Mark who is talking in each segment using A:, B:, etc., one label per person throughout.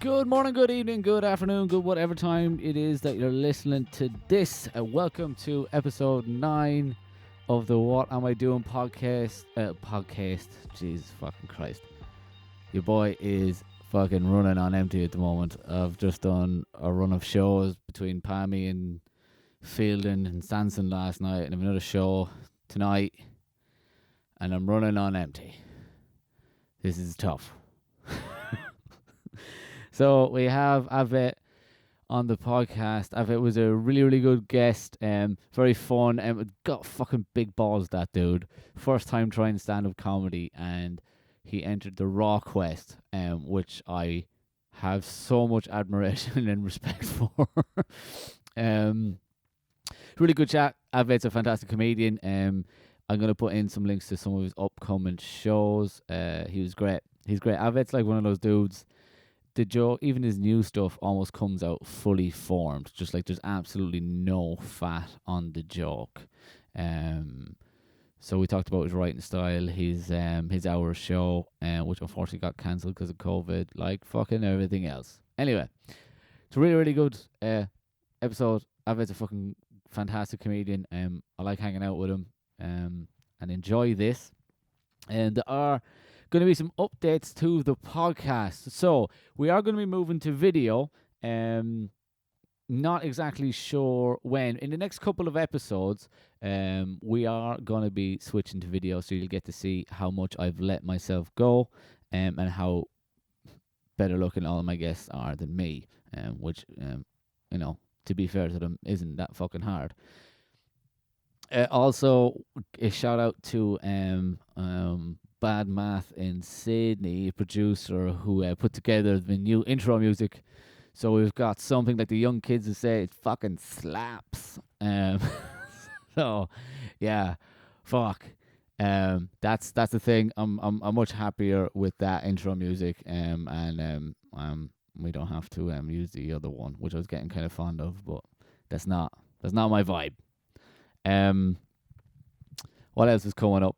A: Good morning, good evening, good afternoon, good whatever time it is that you're listening to this. Welcome to episode 9 of the What Am I Doing podcast. Jesus fucking Christ. Your boy is fucking running on empty at the moment. I've just done a run of shows between Palmy and Fielding and Sanson last night, and I have another show tonight, and I'm running on empty. This is tough. So we have Advait on the podcast. Advait was a really, really good guest. Very fun. Got fucking big balls, that dude. First time trying stand-up comedy, and he entered the Raw Quest, which I have so much admiration and respect for. Really good chat. Advait's a fantastic comedian. I'm going to put in some links to some of his upcoming shows. He was great. He's great. Advait's like one of those dudes. The joke, even his new stuff, almost comes out fully formed. Just like there's absolutely no fat on the joke. So we talked about his writing style, his hour show, which unfortunately got cancelled because of COVID, like fucking everything else. Anyway, it's a really, really good episode. Advait's a fucking fantastic comedian. I like hanging out with him and enjoy this. And there are going to be some updates to the podcast. So we are going to be moving to video. Not exactly sure when. In the next couple of episodes, we are going to be switching to video, so you'll get to see how much I've let myself go, and how better looking all of my guests are than me, which, to be fair to them, isn't that fucking hard. Also, a shout out to Bad Math in Sydney, a producer who put together the new intro music. So we've got something like the young kids would say, it fucking slaps. So yeah, fuck. That's the thing. I'm much happier with that intro music. And we don't have to use the other one, which I was getting kind of fond of, but that's not my vibe. What else is coming up?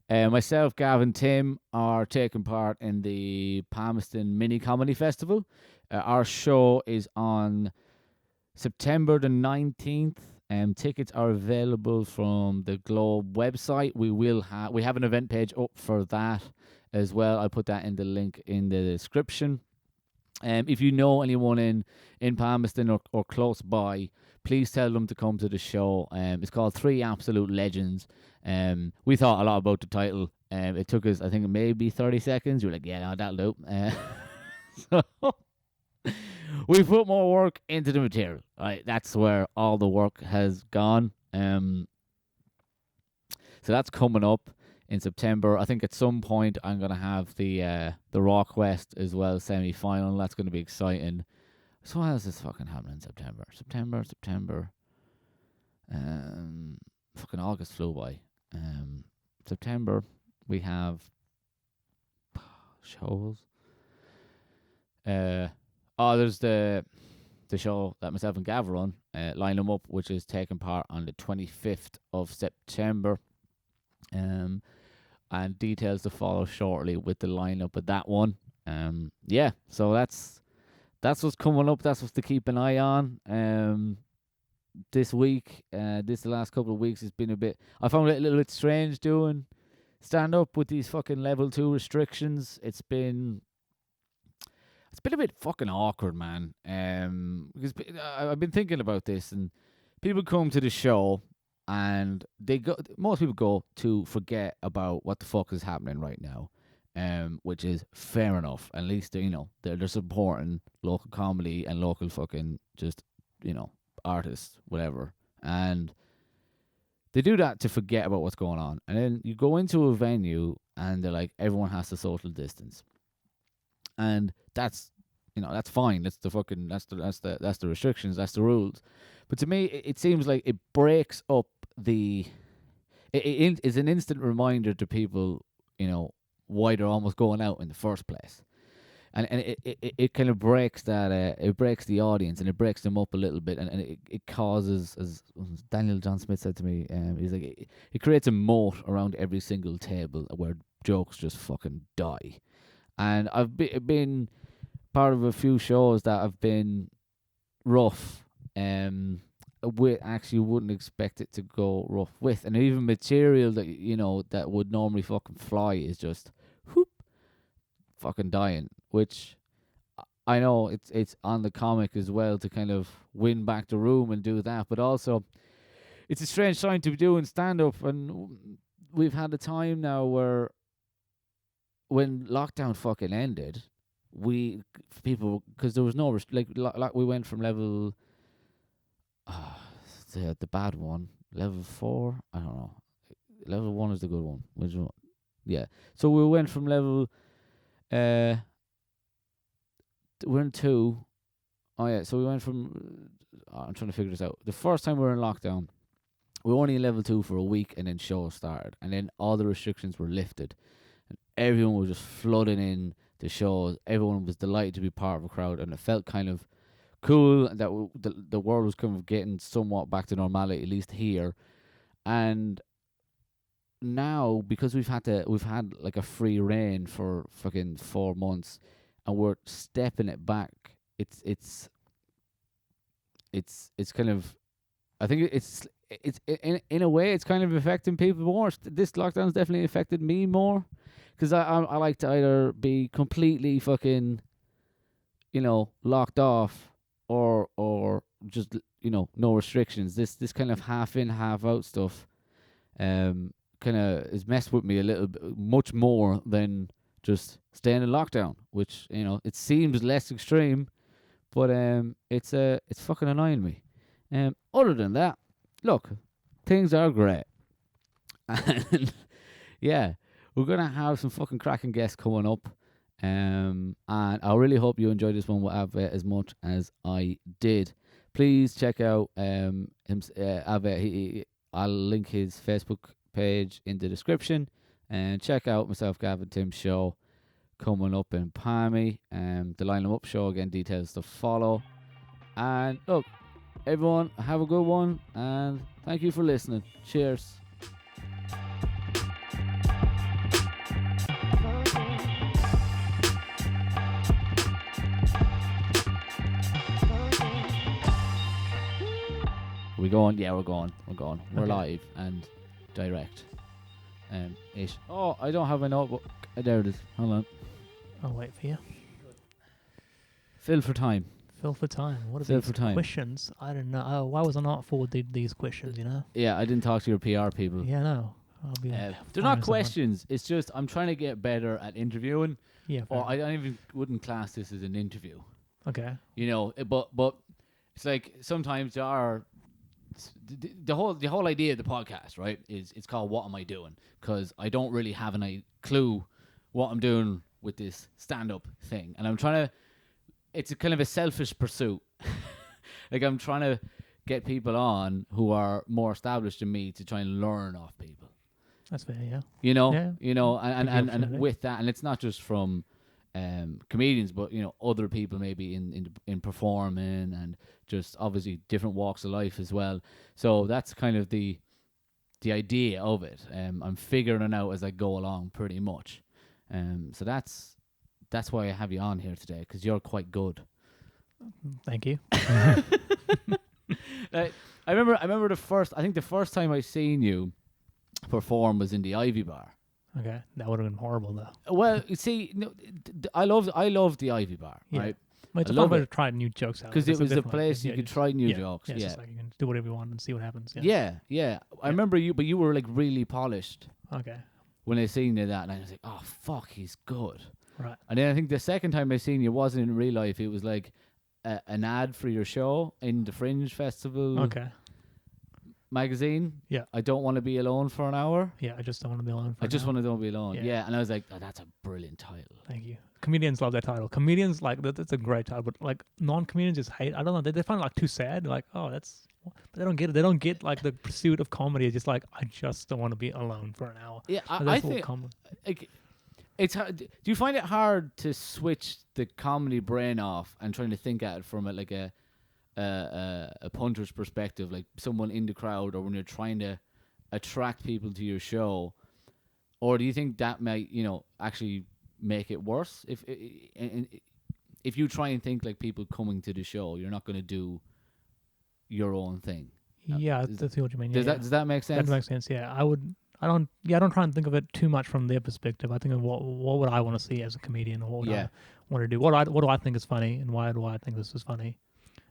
A: Myself, Gavin, Tim are taking part in the Palmerston Mini Comedy Festival. Our show is on September the 19th. Tickets are available from the Globe website. We have an event page up for that as well. I'll put that in the link in the description. If you know anyone in Palmerston or close by, please tell them to come to the show. It's called Three Absolute Legends. We thought a lot about the title. It took us, I think, maybe 30 seconds. We were like, yeah, no, that'll do. So we put more work into the material. Right, that's where all the work has gone. So that's coming up in September. I think at some point I'm going to have the Raw Quest as well, semi-final. That's going to be exciting. So what else is fucking happening in September? September. Fucking August flew by. September, we have shows. There's the show that myself and Gav run, Line Them Up, which is taking part on the 25th of September. And details to follow shortly with the lineup of that one. So that's what's coming up. That's what's to keep an eye on. This week, the last couple of weeks has been I found it a little bit strange doing stand up with these fucking level 2 restrictions. It's been a bit fucking awkward, man. Because I've been thinking about this, and people come to the show and most people go to forget about what the fuck is happening right now, which is fair enough. At least they're supporting local comedy and local fucking just artists, whatever, and they do that to forget about what's going on. And then you go into a venue and they're like, everyone has to social distance, and that's fine. That's the restrictions. That's the rules. But to me, it seems like it breaks up it is an instant reminder to people, why they're almost going out in the first place. And it kind of breaks that, it breaks the audience, and it breaks them up a little bit, and it causes, as Daniel John Smith said to me, he's like, it creates a moat around every single table where jokes just fucking die. And I've been part of a few shows that have been rough. We actually wouldn't expect it to go rough with, and even material that that would normally fucking fly is just whoop fucking dying. Which I know it's on the comic as well to kind of win back the room and do that, but also it's a strange time to be doing stand up, and we've had a time now where when lockdown fucking ended, people because there was no like we went from level the bad one, level 4. I don't know. Level 1 is the good one. Which one? Yeah. So we went from level we're in 2. Oh yeah. So we went from. I'm trying to figure this out. The first time we were in lockdown, we were only in level 2 for a week, and then shows started, and then all the restrictions were lifted, and everyone was just flooding in the shows. Everyone was delighted to be part of a crowd, and it felt kind of cool that the world was kind of getting somewhat back to normality, at least here. And now, because we've had like a free reign for fucking 4 months, and we're stepping it back. It's kind of, I think it's in a way it's kind of affecting people more. This lockdown's definitely affected me more, because I like to either be completely fucking locked off, or just no restrictions. This kind of half in half out stuff kind of is messed with me a little bit, much more than just staying in lockdown, which it seems less extreme, but it's fucking annoying me. Other than that, look, things are great. And yeah, we're gonna have some fucking cracking guests coming up. And I really hope you enjoyed this one with Advait as much as I did. Please check out Advait. I'll link his Facebook page in the description, and check out myself, Gavin, Tim's show coming up in Palmy. The Line 'em Up show, again, details to follow. And look, everyone, have a good one, and thank you for listening. Cheers. Are we going? Yeah, we're going. We're
B: Okay.
A: live and direct. Ish. Oh, I don't have a notebook. There it is. Hold on.
B: I'll wait for you.
A: Fill for time.
B: Fill for time. What are
A: Fill
B: these
A: for time.
B: questions? I don't know. Oh, why was I not forwarded these questions,
A: Yeah, I didn't talk to your PR people.
B: Yeah, no. I'll be
A: They're
B: firing
A: not
B: someone.
A: questions. It's just I'm trying to get better at interviewing.
B: Yeah.
A: Or
B: fair.
A: I don't even wouldn't class this as an interview.
B: Okay.
A: But it's like sometimes there are the whole idea of the podcast, right? Is it's called What Am I Doing? Because I don't really have any clue what I'm doing with this stand-up thing, and I'm trying to. It's a kind of a selfish pursuit. Like I'm trying to get people on who are more established than me to try and learn off people.
B: That's fair, yeah.
A: And
B: opportunity.
A: with that, and it's not just from comedians, but other people maybe in performing, and just obviously different walks of life as well. So that's kind of the idea of it. I'm figuring it out as I go along, pretty much. So that's why I have you on here today, because you're quite good.
B: Thank you.
A: I remember the first time I seen you perform was in the Ivy Bar.
B: Okay. That would have been horrible, though.
A: Well, you see, I love the Ivy Bar,
B: Yeah.
A: right?
B: Well, it's
A: I
B: a fun
A: love
B: way
A: it.
B: to try new jokes out.
A: Because
B: It's
A: it was a
B: different,
A: place you could
B: just-
A: try new
B: yeah,
A: jokes.
B: It's
A: Yeah,
B: just like you can do whatever you want and see what happens. Yeah.
A: yeah. I remember you, but you were like really polished
B: Okay.
A: when I seen you that, and I was like, oh fuck, he's good.
B: Right.
A: And then I think the second time I seen you wasn't in real life. It was like an ad for your show in the Fringe Festival
B: Okay.
A: magazine.
B: Yeah.
A: I don't want to be alone for an hour.
B: Yeah. I just don't want to be alone.
A: I just want to don't be alone.
B: Yeah.
A: Yeah. And I was like, oh, that's a brilliant title.
B: Thank you. Comedians love that title. Comedians like that's a great title, but like non-comedians just hate. I don't know. They find it like too sad. Like, oh, that's. But they don't get it. They don't get like the pursuit of comedy. It's just like I just don't want to be alone for an hour.
A: Yeah,
B: But
A: I
B: that's what
A: think like, it's hard. Do you find it hard to switch the comedy brain off and trying to think at it from a punter's perspective, like someone in the crowd, or when you're trying to attract people to your show, or do you think that might actually make it worse if you try and think like people coming to the show, you're not going to do your own thing.
B: Yeah, I see what you mean. Yeah,
A: Does that make sense?
B: That makes sense. Yeah, I don't try and think of it too much from their perspective. I think of what would I want to see as a comedian, or what I want to do. What do I think is funny, and why do I think this is funny?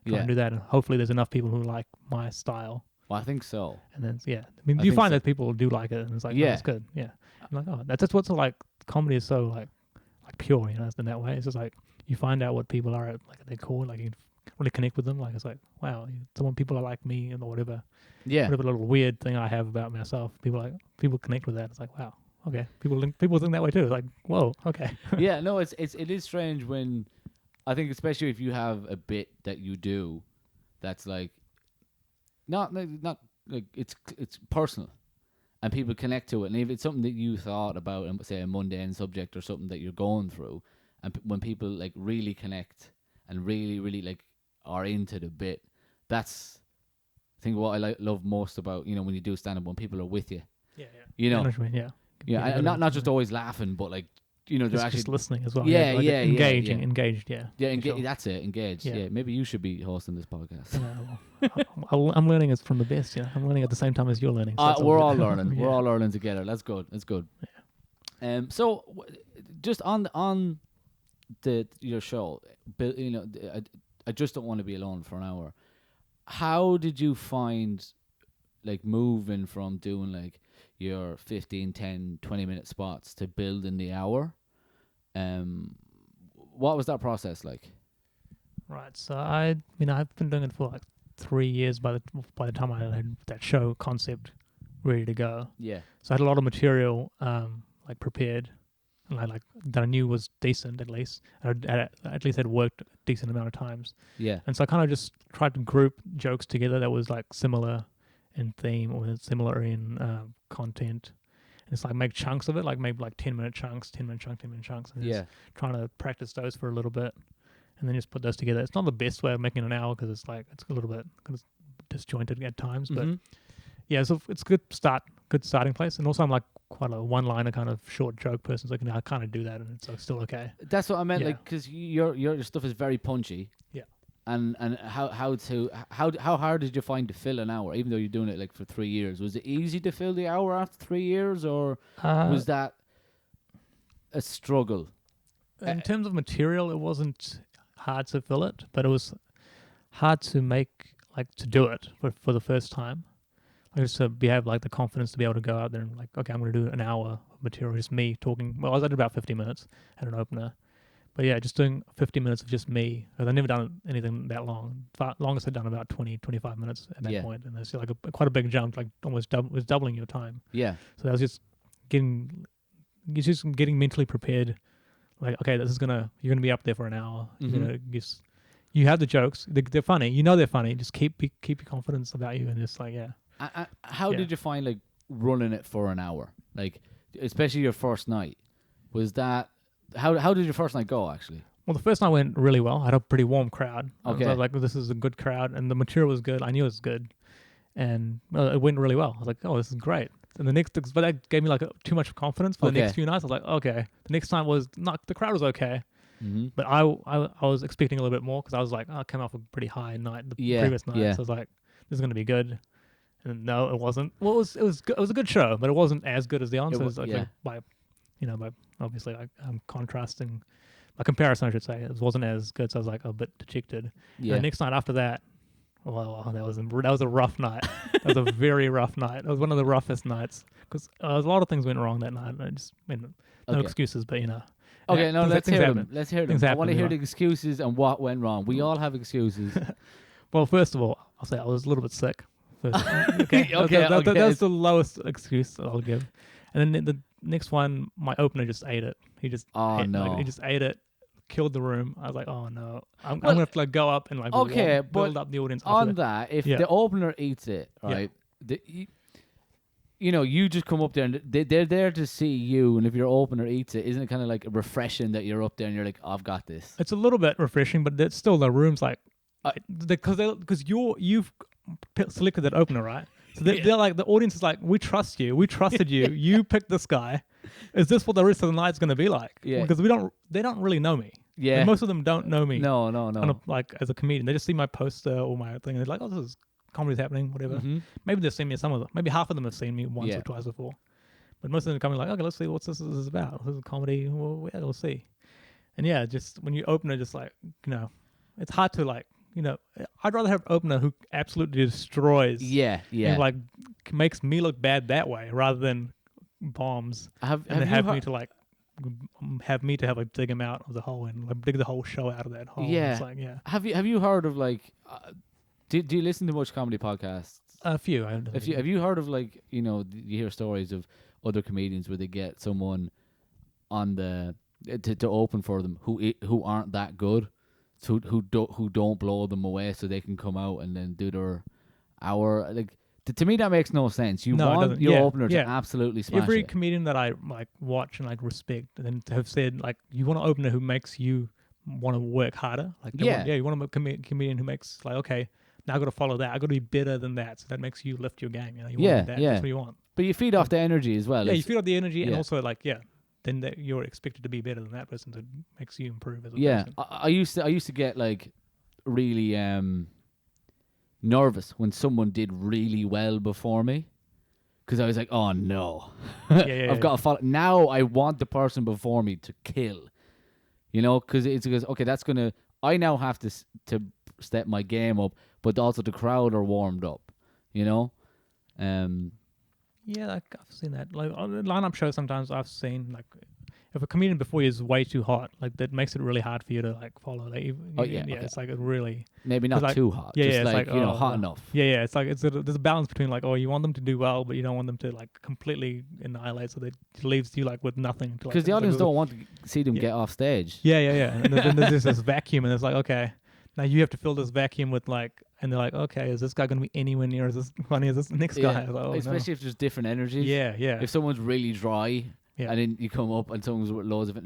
B: Try and do that, and hopefully there's enough people who like my style.
A: Well, I think so.
B: And then I mean, you find that people do like it, and it's like, oh, it's good. Yeah, I'm like, oh, that's what's like. Comedy is so like pure, you know, in that way. It's just like you find out what people are like at their core, like you really connect with them. Like it's like, wow, people are like me, and whatever. Yeah. Whatever little weird thing I have about myself, people connect with that. It's like, wow, okay. People think that way too. It's like, whoa, okay. Yeah,
A: no, it is strange when I think, especially if you have a bit that you do that's like not like it's personal. And people connect to it, and if it's something that you thought about, and say a mundane subject or something that you're going through, and when people like really connect and really, really like are into the bit, that's I think what I love most about, you know, when you do stand up, when people are with you.
B: Yeah.
A: You know,
B: yeah,
A: and not just always laughing, but like, you know, they're actually
B: just listening as well.
A: Yeah,
B: engaged. Yeah,
A: sure. That's it. Engaged. Yeah. Maybe you should be hosting this podcast.
B: I'm learning it from the best. Yeah, I'm learning at the same time as you're learning. So
A: we're all learning. We're all learning together. That's good. Yeah. So just on your show, you know, I just don't want to be alone for an hour. How did you find like moving from doing like your 15, 10, 20-minute spots to building the hour? What was that process like?
B: Right. So I've been doing it for like 3 years by the time I had that show concept ready to go.
A: Yeah.
B: So I had a lot of material like prepared, and that I knew was decent at least. At least had worked a decent amount of times.
A: Yeah.
B: And so I kind of just tried to group jokes together that was like similar in theme or similar in content. And it's like make chunks of it, like maybe like 10-minute chunks, 10-minute chunks, 10-minute chunks. And just trying to practice those for a little bit, and then just put those together. It's not the best way of making an hour because it's a little bit disjointed at times, but yeah, so it's good starting place. And also I'm like quite a one-liner kind of short joke person, so I can kind of do that, and it's like still okay.
A: That's what I meant, like, because your stuff is very punchy.
B: Yeah.
A: And how hard did you find to fill an hour, even though you're doing it like for 3 years? Was it easy to fill the hour after 3 years, or was that a struggle?
B: In terms of material, it wasn't hard to fill it, but it was hard to to do it for the first time. I just have like the confidence to be able to go out there and like, okay, I'm going to do an hour of material, just me talking. Well, I did about 50 minutes at an opener. But yeah, just doing 50 minutes of just me. I've never done anything that long. Longest I've done about 20, 25 minutes at that point. And it's like quite a big jump, like almost was doubling your time.
A: Yeah.
B: So that was just getting mentally prepared. Like, okay, you're gonna be up there for an hour. You have the jokes. They're funny. You know they're funny. Just keep your confidence about you, and just like, yeah.
A: How did you find like running it for an hour? Like, especially your first night. Was that how did your first night go actually?
B: Well, the first night went really well. I had a pretty warm crowd.
A: Okay.
B: I was like, this is a good crowd, and the material was good. I knew it was good, and it went really well. I was like, oh, this is great. And but that gave me like too much confidence for the next few nights. I was like, okay. The next time was the crowd was okay, but I was expecting a little bit more because I was like, I came off a pretty high night the previous night, so I was like, this is gonna be good. And no, it wasn't. Well, it was good. It was a good show, but it wasn't as good as the answers. By obviously like contrasting, by comparison, I should say, it wasn't as good. So I was like a bit dejected. Yeah. And the next night after that, well, that was a rough night. That was a very rough night. It was one of the roughest nights because a lot of things went wrong that night. I just no excuses, but you know.
A: Okay, no, let's hear them. Let's hear them. I want to hear the excuses and what went wrong. We all have excuses.
B: Well, first of all, I'll say I was a little bit sick. That's the lowest excuse I'll give. And then the next one, my opener just ate it. He just he just ate it, killed the room. I was like, oh no, I'm gonna have to like go up and like build up the audience.
A: On that, if the opener eats it, right? You just come up there and they're there to see you, and if your opener eats it, isn't it kind of like refreshing that you're up there and you're like, I've got this?
B: It's a little bit refreshing, but it's still the room's like, because you've selected that opener, right? So they're like, the audience is like, we trust you, we trusted you, you picked this guy. Is this what the rest of the night's going to be like? Yeah. Because they don't really know me.
A: Yeah.
B: And most of them don't know me.
A: No.
B: Like as a comedian, they just see my poster or my thing. They're like, "Oh, this is comedy's happening, whatever."
A: Mhm.
B: Maybe they've seen me. Some of them, maybe half of them have seen me once
A: Yeah.
B: or twice before. But most of them are coming like, "Okay, let's see what this is about. This is comedy. Well, yeah, we'll see." And yeah, just when you open it, just like it's hard to like I'd rather have an opener who absolutely destroys.
A: Yeah.
B: And like makes me look bad that way rather than bombs.
A: Have
B: And then
A: you
B: have me to like have like dig him out of the hole and like dig the whole show out of that hole.
A: Yeah.
B: It's like
A: Have you heard of like? Do you listen to much comedy podcasts?
B: a few.
A: Have you heard of like you hear stories of other comedians where they get someone on the to open for them who aren't that good, so who don't blow them away so they can come out and then do their hour like. To me, that makes no sense. You
B: No, it
A: want
B: doesn't.
A: your
B: Yeah,
A: opener
B: yeah.
A: to absolutely smash
B: Every
A: it.
B: comedian that I like watch and like respect and have said like you want an opener who makes you want to work harder. Like you want a comedian who makes like okay, now I got to follow that. I got to be better than that. So that makes you lift your game. You want to do that. That's what you want.
A: But you feed off the energy as well.
B: Yeah, you feed off the energy and
A: yeah.
B: also like then you're expected to be better than that person. So it makes you improve as a
A: Yeah,
B: person.
A: I used to get like really nervous when someone did really well before me, because I was like, oh no, I've got to follow. Now I want the person before me to kill, because okay, that's gonna. I now have to step my game up, but also the crowd are warmed up,
B: Yeah, like I've seen that. Like on the lineup show, sometimes I've seen like if a comedian before you is way too hot, like that makes it really hard for you to like follow. Like,
A: okay.
B: It's like a really
A: maybe not
B: like,
A: too hot.
B: Yeah,
A: just
B: yeah,
A: like,
B: it's like
A: hot enough.
B: Yeah, it's like there's a balance between like you want them to do well, but you don't want them to like completely annihilate, so that it leaves you like with nothing.
A: Because the audience don't want to see them get off stage.
B: Yeah. And then there's this vacuum, and it's like okay, now you have to fill this vacuum with like, and they're like, okay, is this guy going to be anywhere near as this funny as this next guy? Like,
A: especially if there's different energies.
B: Yeah.
A: If someone's really dry,
B: Yeah.
A: and then you come up and someone's with loads of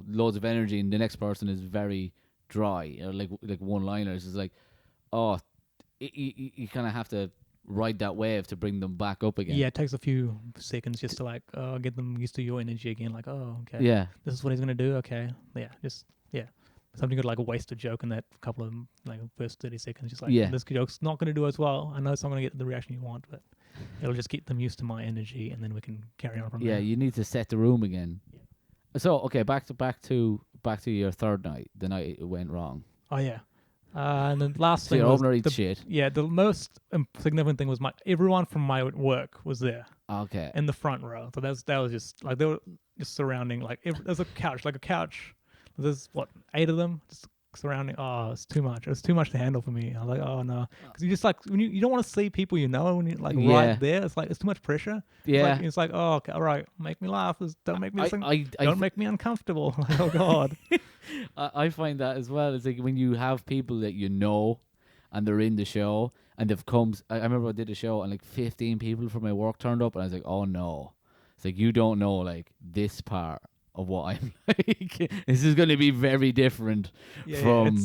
A: loads of energy, and the next person is very dry, or like one-liners. It's like, you kind of have to ride that wave to bring them back up again.
B: Yeah, it takes a few seconds just to like get them used to your energy again. Like, okay,
A: Yeah.
B: this is what he's gonna do. Okay, something could like waste a joke in that couple of like first 30 seconds. Just like this joke's not gonna do as well. I know it's not gonna get the reaction you want, but it'll just get them used to my energy, and then we can carry on from there.
A: Yeah, you need to set the room again. Yeah. So okay, back to your third night, the night it went wrong.
B: Oh yeah, and the last
A: So
B: thing
A: your
B: was
A: opener eats shit.
B: Yeah, the most significant thing was everyone from my work was there.
A: Okay.
B: In the front row, so that was just like they were just surrounding like there's a couch. There's 8 of them just surrounding. Oh, it's too much. It was too much to handle for me. I was like, oh no, because you just like when you don't want to see people when you're like right there. It's like it's too much pressure.
A: Yeah,
B: it's like oh, okay, all right, make me laugh. Don't make me don't make me uncomfortable. Like, oh god.
A: I find that as well. It's like when you have people that and they're in the show and they've come. I remember I did a show and like 15 people from my work turned up, and I was like, oh no. It's like you don't know like this part of what I'm like. This is going to be very different from.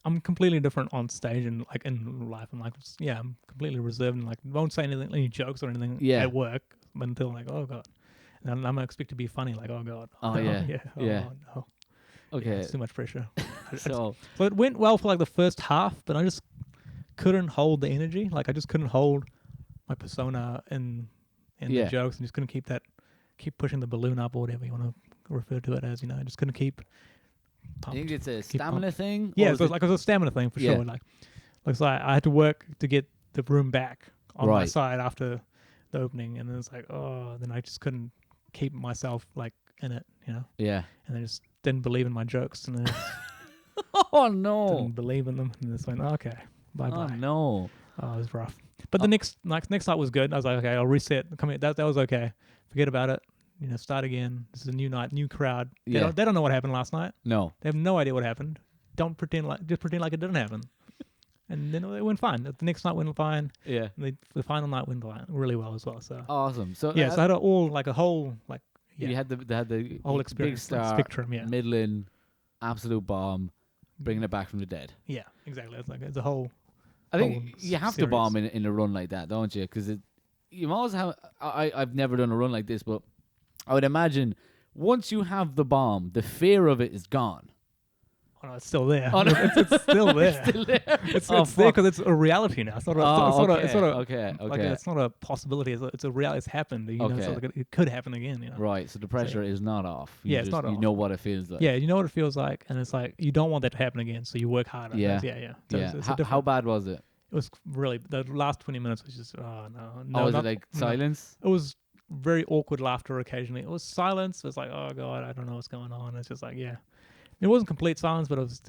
B: I'm completely different on stage and like in life. I'm like, I'm completely reserved and like won't say any jokes or anything at work until like, oh god, and I'm expect to be funny. Like, oh god,
A: oh
B: no.
A: Okay,
B: it's too much pressure.
A: So
B: it went well for like the first half, but I just couldn't hold the energy. Like I just couldn't hold my persona and the jokes, and just couldn't keep pushing the balloon up or whatever you want to refer to it as. I just couldn't keep.
A: I think it's a stamina thing.
B: Yeah, it was a stamina thing for sure. Like so I had to work to get the room back on my side after the opening, and then it's like, then I just couldn't keep myself like in it,
A: Yeah.
B: And I just didn't believe in my jokes, and then
A: oh no,
B: didn't believe in them, and just went, okay, bye bye.
A: Oh no.
B: Oh, it was rough. But the next night was good. I was like, okay, I'll reset. That was okay. Forget about it. Start again. This is a new night, new crowd. They don't know what happened last night.
A: No.
B: They have no idea what happened. Just pretend like it didn't happen. And then it went fine. The next night went fine.
A: Yeah.
B: And the final night went fine, really well as well. So
A: awesome. So
B: so I had a whole
A: you had the
B: whole experience,
A: big star,
B: spectrum,
A: middling, absolute bomb, bringing it back from the dead.
B: Yeah, exactly. It's a whole.
A: I think you have to bomb in a run like that, don't you? Because you always have. I've never done a run like this, but I would imagine once you have the bomb, the fear of it is gone.
B: Oh, no, it's still there.
A: Oh, no.
B: It's still there.
A: It's still there.
B: It's
A: Oh,
B: there
A: fuck.
B: because it's a reality now. It's not a,
A: Okay.
B: like it's not a possibility. It's a reality. It's happened. You know, so
A: Okay.
B: like it could happen again. You know.
A: Right. So the pressure is not off. You
B: Yeah, it's
A: just,
B: not
A: You
B: off.
A: know what it feels like.
B: Yeah, you know what it feels like, and it's like you don't want that to happen again, so you work harder.
A: Yeah.
B: Yeah. So
A: Yeah.
B: It's
A: How bad was it?
B: it was really the last 20 minutes was just no.
A: Was
B: not,
A: it like
B: no.
A: silence?
B: It was very awkward laughter occasionally. It was silence. It was like, oh god, I don't know what's going on. It's just like, yeah, it wasn't complete silence, but it was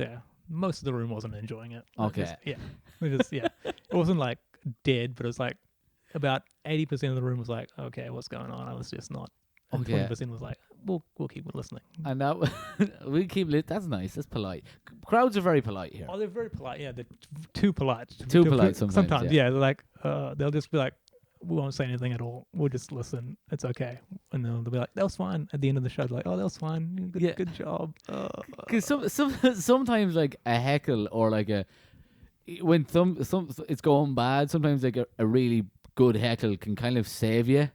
B: most of the room wasn't enjoying it.
A: Okay.
B: It wasn't like dead, but it was like about 80% of the room was like, okay, what's going on? I was just not. And
A: Okay.
B: 20% was like, we'll keep listening.
A: And that we keep lit. That's nice. That's polite. Crowds are very polite here.
B: Oh, they're very polite. Yeah, they're too polite.
A: Too polite sometimes,
B: yeah. They're like, they'll just be like, we won't say anything at all. We'll just listen. It's okay. And then they'll be like, that was fine. At the end of the show, they're like, oh, that was fine. Good job.
A: Because sometimes like a heckle or like when it's going bad, sometimes like a really good heckle can kind of save you.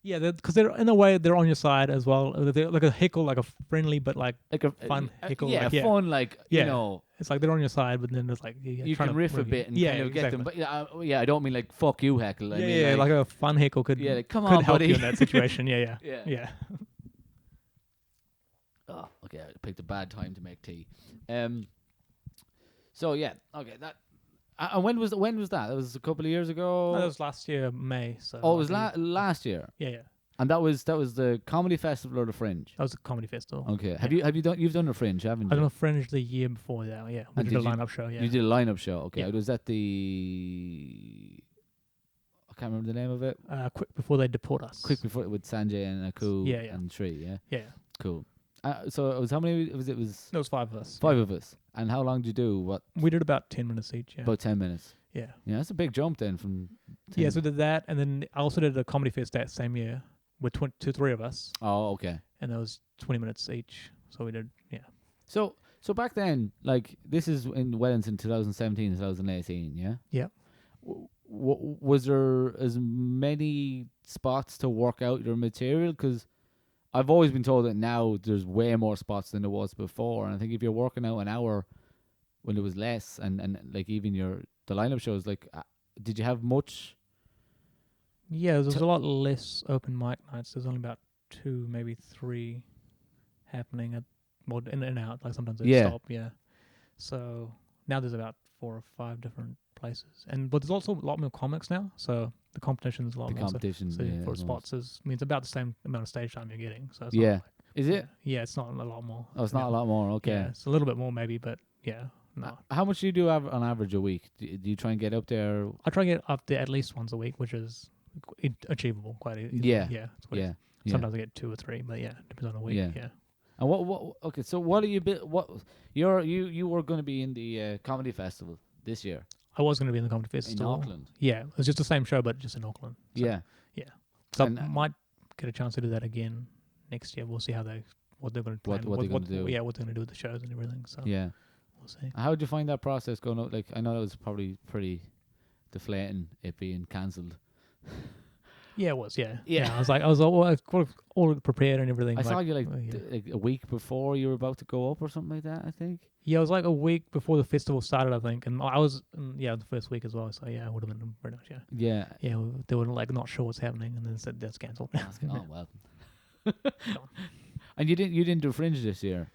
B: Yeah, because they're in a way they're on your side as well. They're like a heckle, like a friendly but like
A: Like a
B: fun heckle.
A: Yeah,
B: like,
A: fun. Like
B: Yeah.
A: you know,
B: it's like they're on your side, but then it's like
A: you can riff a bit and kind of get them. But I don't mean like fuck you heckle. I mean
B: like a fun heckle could
A: like, come
B: could
A: on,
B: help
A: buddy.
B: you in that situation. Yeah.
A: Oh, okay. I picked a bad time to make tea. So yeah, okay. That. And when was that? That was a couple of years ago.
B: That was last year May. So
A: Oh, it was last year.
B: Yeah.
A: And that was the comedy festival or the Fringe.
B: That was a comedy festival.
A: Okay.
B: Yeah.
A: Have you done the Fringe, haven't you?
B: I done a Fringe the year before that. Yeah, we
A: And
B: did a
A: did you-
B: lineup show. Yeah.
A: You did a lineup show. Okay.
B: Yeah.
A: It was at the. I can't remember the name of it.
B: Quick before they deport us.
A: Quick before with Sanjay and Aku
B: Yeah.
A: and Tree. Yeah.
B: Yeah.
A: Cool. So it was how many? It was
B: There was 5 of us.
A: 5 of us. And how long did you do? What?
B: We did about 10 minutes each. Yeah.
A: About 10 minutes.
B: Yeah.
A: Yeah, that's a big jump then from. 10.
B: Yeah. So we did that, and then I also did a comedy fest that same year with 3 of us,
A: Oh, okay.
B: and that was 20 minutes each. So we did. Yeah.
A: So back then, like this is in Wellington 2017, 2018, yeah?
B: Yeah.
A: Was there as many spots to work out your material? Because I've always been told that now there's way more spots than there was before. And I think if you're working out an hour when there was less, and like even the lineup shows, like, did you have much?
B: Yeah. There was a lot less open mic nights. There's only about 2, maybe 3 happening at in and out. Like sometimes they stop. Yeah. So now there's about 4 or 5 different places, but there's also a lot more comics now. So the competition is a lot
A: The
B: more.
A: competition,
B: So
A: yeah,
B: for
A: as well.
B: spots means about the same amount of stage time you're getting. So it's
A: Yeah.
B: not like,
A: Is it?
B: Yeah, it's not a lot more.
A: Oh, it's not a lot more. Okay.
B: Yeah, it's a little bit more maybe, but yeah, no.
A: How much do you do on average a week? Do you try and get up there?
B: I try to get up there at least once a week, which is achievable quite easily.
A: Yeah.
B: Yeah. It's what it
A: Yeah.
B: is.
A: Yeah.
B: Sometimes I get 2 or 3, but yeah, depends on the week.
A: Yeah.
B: Yeah.
A: And what? Okay, so what are you? What you were going to be in the comedy festival this year
B: I was going to be in the comedy
A: in
B: festival.
A: Auckland?
B: Yeah, it was just the same show, but just in Auckland. So,
A: Yeah.
B: So
A: And,
B: I might get a chance to do that again next year. We'll see what they're going to plan.
A: What they're gonna do.
B: Yeah, what they're going to do with the shows and everything. So
A: Yeah.
B: we'll see.
A: How did you find that process going out? Like, I know it was probably pretty deflating, it being cancelled.
B: Yeah, it was. Yeah.
A: Yeah.
B: I was all prepared and everything.
A: I saw you like
B: yeah.
A: like a week before you were about to go up or something like that, I think.
B: Yeah, it was like a week before the festival started, I think, and I was the first week as well. So yeah, it would have been very nice. Yeah.
A: Yeah.
B: Yeah, they were like not sure what's happening, and then said that's cancelled.
A: Oh well. And you didn't do Fringe this year?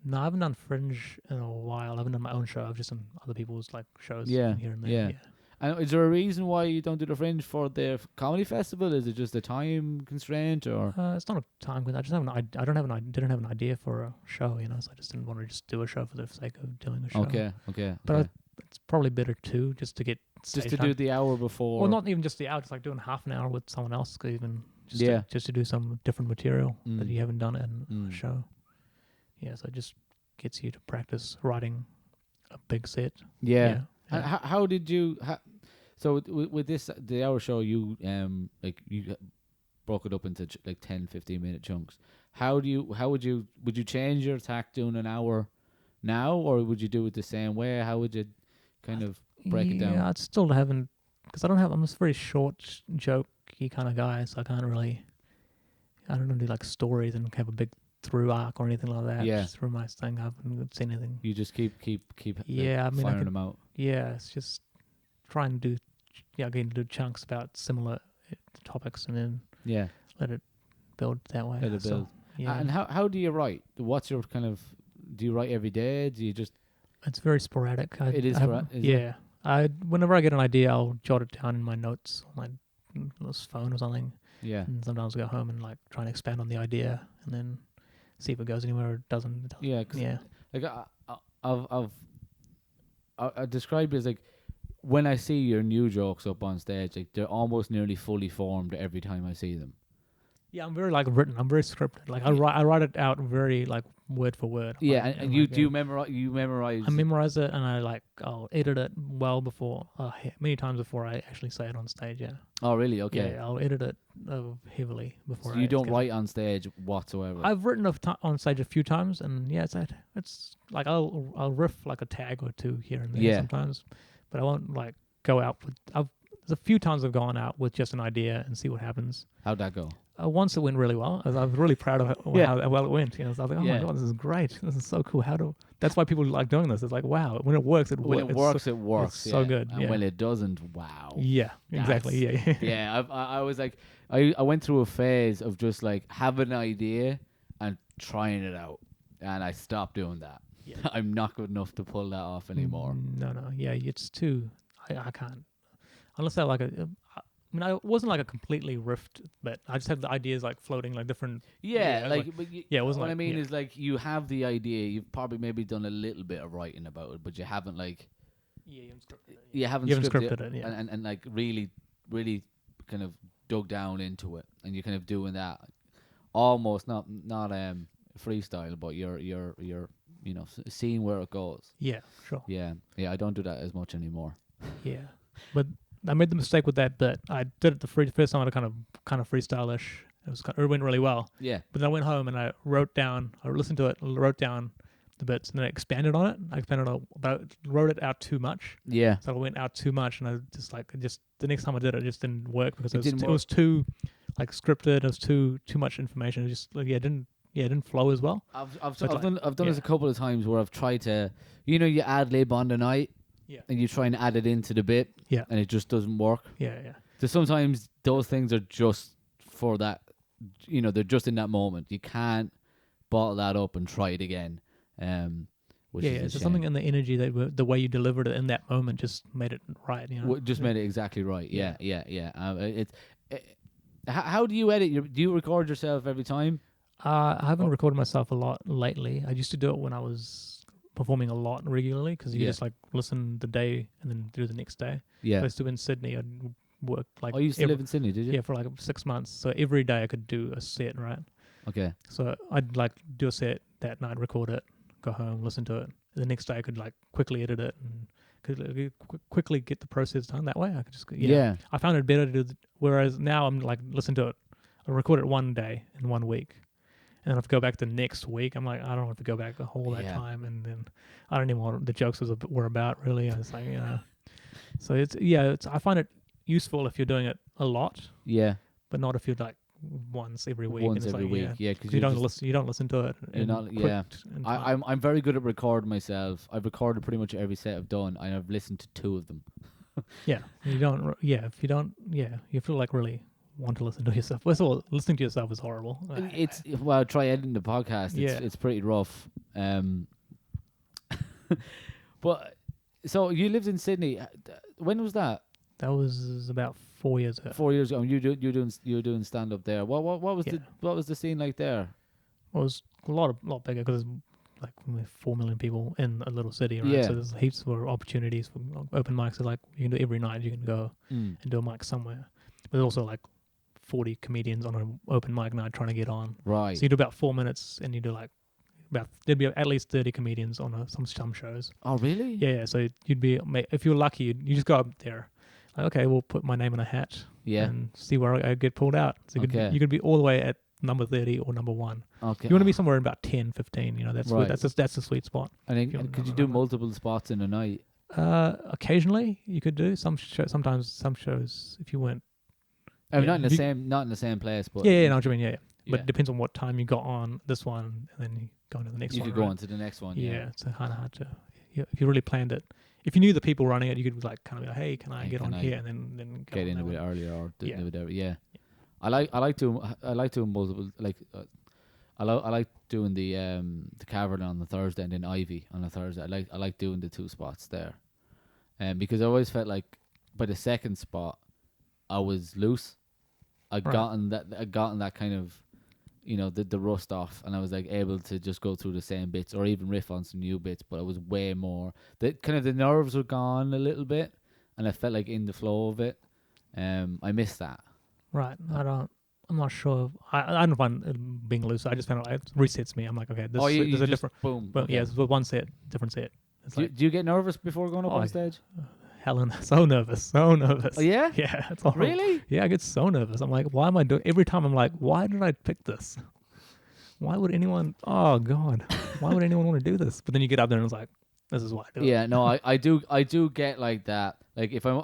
B: No, I haven't done Fringe in a while. I haven't done my own show. I've just done other people's like shows
A: Yeah,
B: here and there.
A: yeah.
B: Yeah.
A: And is there a reason why you don't do the Fringe for the comedy festival? Is it just a time constraint, or?
B: It's not a time. I just didn't have an idea for a show, so I just didn't want to just do a show for the sake of doing a show.
A: Okay.
B: But it's probably better too, just to get
A: just
B: stage
A: to
B: time.
A: do the hour before.
B: Well, not even just the hour, just like doing half an hour with someone else, even just
A: Yeah.
B: just to do some different material that
A: Mm.
B: you haven't done in
A: Mm.
B: a show. Yeah, so it just gets you to practice writing a big set.
A: Yeah.
B: Yeah.
A: How did you? So with this the hour show, you broke it up into like 10, 15-minute chunks. How would you change your tack doing an hour now, or would you do it the same way? How would you kind of break it down?
B: Yeah, I still haven't, because I'm a very short, jokey kind of guy, so I can't really. I don't know, do like stories and have a big through arc or anything like that.
A: Yeah.
B: Just through my thing, I haven't seen anything.
A: You just keep
B: Yeah, I mean,
A: firing them out.
B: Yeah, it's just trying to do, again, do chunks about similar topics and then
A: Yeah.
B: let it build that way.
A: Let it build.
B: Yeah.
A: And how do you write? What's your kind of? Do you write every day? Do you just?
B: It's very sporadic.
A: It is sporadic.
B: Yeah. Whenever I get an idea, I'll jot it down in my notes on my phone or something.
A: Yeah.
B: And sometimes I go home and like try and expand on the idea and then see if it goes anywhere or it doesn't.
A: Yeah.
B: Yeah.
A: Like I describe it as like when I see your new jokes up on stage, like they're almost nearly fully formed every time I see them.
B: Yeah, I'm very like written. I'm very scripted. Like I write it out very like word for word.
A: Yeah,
B: like,
A: and you
B: like,
A: do memorize. You memorize.
B: I memorize it and I'll edit it well before many times before I actually say it on stage. Yeah.
A: Oh really? Okay.
B: Yeah, I'll edit it heavily before.
A: So you don't write on stage whatsoever.
B: I've written on stage a few times, and yeah, it's like I'll riff like a tag or two here and there sometimes, but I won't like go out with. There's a few times I've gone out with just an idea and see what happens.
A: How'd that go?
B: Once it went really well. I was really proud of how well it went. So I was like, oh my god, this is great. This is so cool. That's why people like doing this. It's like, wow, when it works, it works.
A: When it works, it works.
B: It's so good.
A: And when it doesn't, wow.
B: Yeah, exactly. Yeah.
A: Yeah, I was like, I went through a phase of just like having an idea and trying it out, and I stopped doing that. Yeah. I'm not good enough to pull that off anymore.
B: No. Yeah, it's too. I can't. Unless I like I mean, I wasn't like a completely riffed, but I just had the ideas like floating like different.
A: Yeah,
B: it wasn't.
A: What I mean is like you have the idea. You've probably maybe done a little bit of writing about it, but you haven't like.
B: Yeah, you haven't scripted it.
A: You haven't
B: scripted it. Yeah,
A: and like really kind of dug down into it, and you're kind of doing that, almost not freestyle, but you're seeing where it goes.
B: Yeah, sure.
A: Yeah. I don't do that as much anymore.
B: Yeah, but I made the mistake with that bit. I did it the first time. I kind of freestyle-ish. It went really well.
A: Yeah.
B: But then I went home and I listened to it, wrote down the bits, and then I expanded on it. But I wrote it out too much.
A: Yeah.
B: So I went out too much, and I just the next time I did it, it just didn't work because
A: it
B: was too like scripted. It was too much information. It just it didn't flow as well.
A: I've done this a couple of times where I've tried to, you ad lib on the night.
B: Yeah.
A: And you try and add it into the bit.
B: Yeah.
A: And it just doesn't work.
B: Yeah.
A: So sometimes those things are just for that, they're just in that moment. You can't bottle that up and try it again. Which is
B: there's something in the energy that the way you delivered it in that moment just made it right.
A: Just made it exactly right. Yeah. How do you edit? Do you record yourself every time?
B: I haven't recorded myself a lot lately. I used to do it when I was performing a lot regularly because you just like listen the day and then do the next day.
A: Yeah.
B: I used to in Sydney. I'd work like.
A: Oh, you used to live in Sydney, did you?
B: Yeah, for like 6 months. So every day I could do a set, right?
A: Okay.
B: So I'd like do a set that night, record it, go home, listen to it. The next day I could like quickly edit it and could quickly get the process done that way. I could just I found it better to do. Whereas now I'm like listen to it. I record it one day in 1 week. And then I have to go back the next week. I'm like, I don't have to go back the whole that time. And then I don't even know what the jokes were about, really. I was like, So I find it useful if you're doing it a lot.
A: Yeah.
B: But not if you're like once every week.
A: Once every week,
B: because you don't listen to it.
A: You're not. Yeah. I'm very good at recording myself. I've recorded pretty much every set I've done, and I've listened to 2 of them.
B: Yeah. You don't. Yeah. If you don't. Yeah. You feel like really want to listen to yourself. First of all, listening to yourself is horrible.
A: Try editing the podcast. It's pretty rough. But so you lived in Sydney. When was that?
B: That was about 4 years ago.
A: 4 years ago. And you were doing stand up there. What was the scene like there?
B: Well, it was a lot bigger because like 4 million people in a little city, right?
A: Yeah.
B: So there's heaps of opportunities for open mics. So like you can do every night. You can go and do a mic somewhere. But there's also like 40 comedians on an open mic night trying to get on.
A: Right.
B: So you do about 4 minutes, and you do like there'd be at least 30 comedians on some shows.
A: Oh, really?
B: Yeah. So you'd be, if you're lucky, you just go up there. Like, okay, we'll put my name in a hat.
A: Yeah.
B: And see where I get pulled out. So you could be all the way at number 30 or number 1.
A: Okay.
B: You want to be somewhere in about 10, 15. That's
A: right.
B: That's the sweet spot.
A: And could you do multiple spots in a night?
B: Occasionally you could do sometimes some shows if you went.
A: Not in the same place, but
B: yeah, no, what you mean, yeah. but
A: Yeah.
B: it depends on what time you got on this one, and then you go into the next
A: You
B: one.
A: could go
B: right?
A: on to the next one.
B: Yeah,
A: Yeah.
B: it's kind of hard to. Yeah, if you really planned it, if you knew the people running it, you could like kind of be like, hey, can I
A: Hey,
B: get
A: can
B: on
A: I
B: here, and then go
A: get
B: on
A: in
B: that
A: a bit
B: one.
A: earlier or do
B: Yeah.
A: whatever? Yeah. I like doing multiple like. I like doing the Cavern on the Thursday and then Ivy on the Thursday. I like doing the two spots there, because I always felt like by the second spot I was loose. I'd
B: Right.
A: gotten that kind of, the rust off, and I was like able to just go through the same bits or even riff on some new bits. But I was way more the nerves were gone a little bit, and I felt like in the flow of it. I missed that.
B: Right. I'm not sure. I don't find it being loose. I just found it resets me. I'm like, okay,
A: Oh, you
B: there's a
A: just
B: different.
A: boom.
B: But
A: Okay.
B: yeah, it's with one set, different set. It's
A: Do
B: like
A: you get nervous before going up
B: Oh,
A: on stage?
B: Helen, so nervous, so nervous.
A: Oh yeah,
B: Yeah, it's horrible.
A: really?
B: Yeah, I get so nervous. I'm like, why am I doing? Every time I'm like, why did I pick this? Why would anyone? Oh God, why would anyone want to do this? But then you get up there and it's like, this is why I do it.
A: Yeah, no, I do get like that. Like if I'm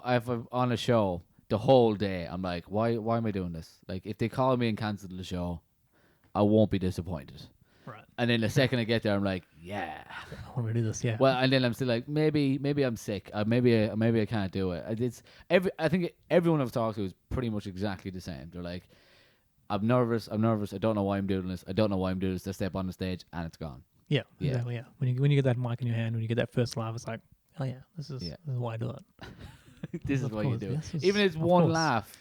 A: on a show the whole day, I'm like, why am I doing this? Like if they call me and cancel the show, I won't be disappointed.
B: Right.
A: And then the second I get there, I'm like, yeah.
B: I want to do this. Yeah.
A: Well, and then I'm still like, maybe I'm sick. Maybe I can't do it. I think everyone I've talked to is pretty much exactly the same. They're like, I'm nervous. I don't know why I'm doing this. I don't know why I'm doing this. I step on the stage and it's gone.
B: Yeah.
A: Yeah.
B: Exactly. Yeah. When you get that mic in your hand, when you get that first laugh, it's like, oh yeah, this is why I do it.
A: This is
B: Of
A: why you
B: course,
A: do it.
B: yes,
A: Even if it's
B: of
A: one
B: course.
A: laugh,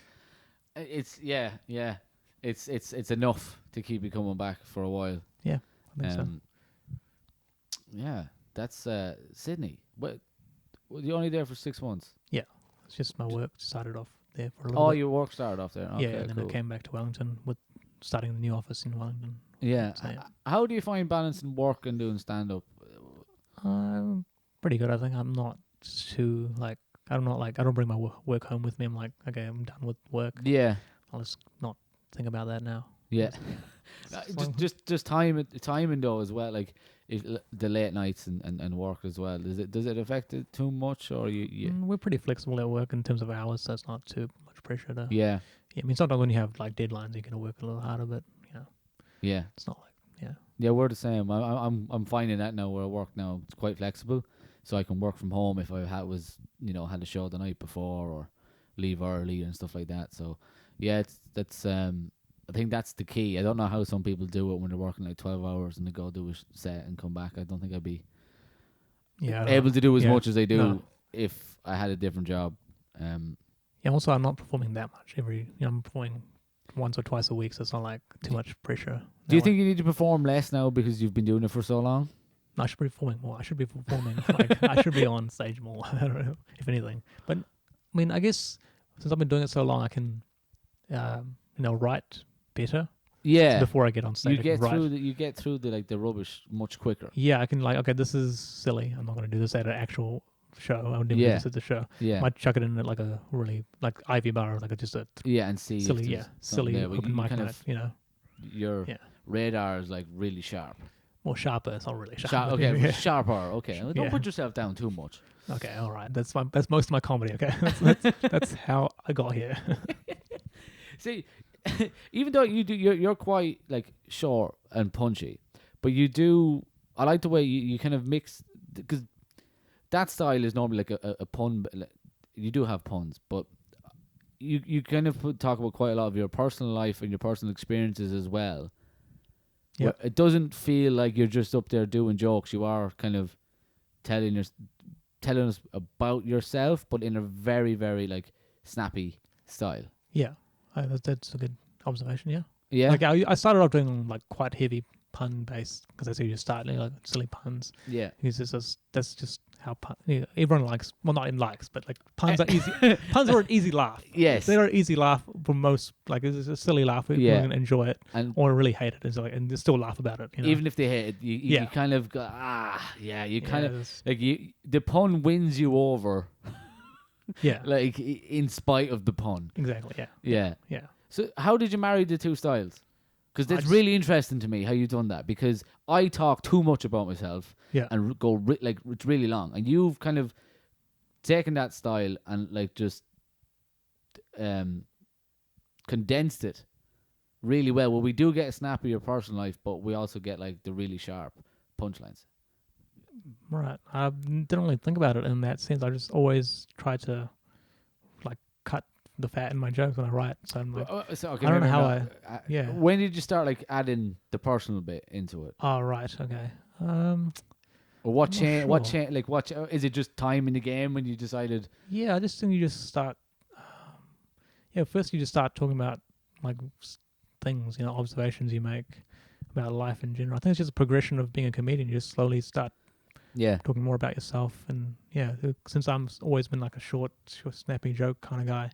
A: it's yeah. It's enough to keep you coming back for a while.
B: Yeah. I think so.
A: Yeah, that's Sydney. But you're only there for 6 months.
B: It's just my work started off there for a little
A: Oh,
B: bit.
A: your work started off there. Okay,
B: Yeah, and then
A: cool.
B: I came back to Wellington with starting the new office in Wellington.
A: Yeah.
B: So, yeah.
A: How do you find balancing work and doing stand up?
B: Pretty good. I think I'm not too like I don't bring my work home with me. I'm like, okay, I'm done with work.
A: Yeah.
B: I'll just not think about that now.
A: Yeah.
B: It's
A: Just timing though as well. Like if the late nights and work as well. Does it affect it too much or you?
B: We're pretty flexible at work in terms of hours, so it's not too much pressure to.
A: Yeah.
B: Yeah, I mean, sometimes when you have like deadlines, you're gonna work a little harder, but
A: Yeah.
B: it's not like
A: Yeah, we're the same. I'm finding that now where I work now. It's quite flexible, so I can work from home if I had a show the night before or leave early and stuff like that. So yeah, I think that's the key. I don't know how some people do it when they're working like 12 hours and they go do a set and come back. I don't think I'd be able to do as much as I do if I had a different job.
B: Yeah. Also, I'm not performing that much I'm performing once or twice a week, so it's not like too much pressure.
A: Do you think you need to perform less now because you've been doing it for so long?
B: No, I should be performing more. I should be performing. Like, I should be on stage more, I don't know, if anything. But I mean, I guess since I've been doing it so long, I can, write better.
A: Yeah.
B: Before I get on stage,
A: You get through the rubbish much quicker.
B: Yeah, I can okay, this is silly. I'm not going to do this at an actual show. I would never do this at the show.
A: Yeah.
B: Might chuck it in at like a really like Ivy Bar, like just a
A: And see
B: silly,
A: if there's something there, but
B: open
A: you
B: mic
A: kind
B: night.
A: of your radar is like really sharp.
B: More sharper. It's not really sharp.
A: Okay,
B: Yeah.
A: sharper. Okay, don't
B: Yeah.
A: put yourself down too much.
B: Okay, all right. That's most of my comedy. Okay, that's how I got here.
A: See, even though you're quite like short and punchy, but you do. I like the way you kind of mix because that style is normally like a pun. You do have puns, but you kind of talk about quite a lot of your personal life and your personal experiences as well.
B: Yeah,
A: it doesn't feel like you're just up there doing jokes. You are kind of telling us about yourself, but in a very, very like snappy style.
B: yeah. That's a good observation. Yeah.
A: Yeah.
B: Like I started off doing like quite heavy pun based because that's how you start, like silly puns.
A: Yeah.
B: That's just how everyone likes. Well, not in likes, but like puns are easy. Puns are an easy laugh.
A: Yes.
B: They're an easy laugh for most. Like it's a silly laugh. People can enjoy it or really hate it, and they still laugh about it.
A: Even if they hate it, you kind of go You kind of like the pun wins you over.
B: Yeah.
A: Like in spite of the pun.
B: Exactly. Yeah.
A: Yeah.
B: Yeah.
A: So how did you marry the two styles? Because that's really interesting to me how you've done that. Because I talk too much about myself and go it's really long, and you've kind of taken that style and like just condensed it really well. Well, we do get a snap of your personal life, but we also get like the really sharp punchlines.
B: Right. I didn't really think about it in that sense. I just always try to like cut the fat in my jokes when I write. So I'm like,
A: So, okay,
B: I don't know
A: maybe
B: how
A: not.
B: yeah.
A: When did you start like adding the personal bit into it?
B: Oh, right. Okay.
A: Or what
B: I'm not
A: change? What
B: sure.
A: change? Like what? Is it just time in the game when you decided?
B: Yeah, I just think you just start. Yeah, first you just start talking about like things, observations you make about life in general. I think it's just a progression of being a comedian. You just slowly start
A: Yeah.
B: talking more about yourself, and since I'm always been like a short, snappy joke kind of guy,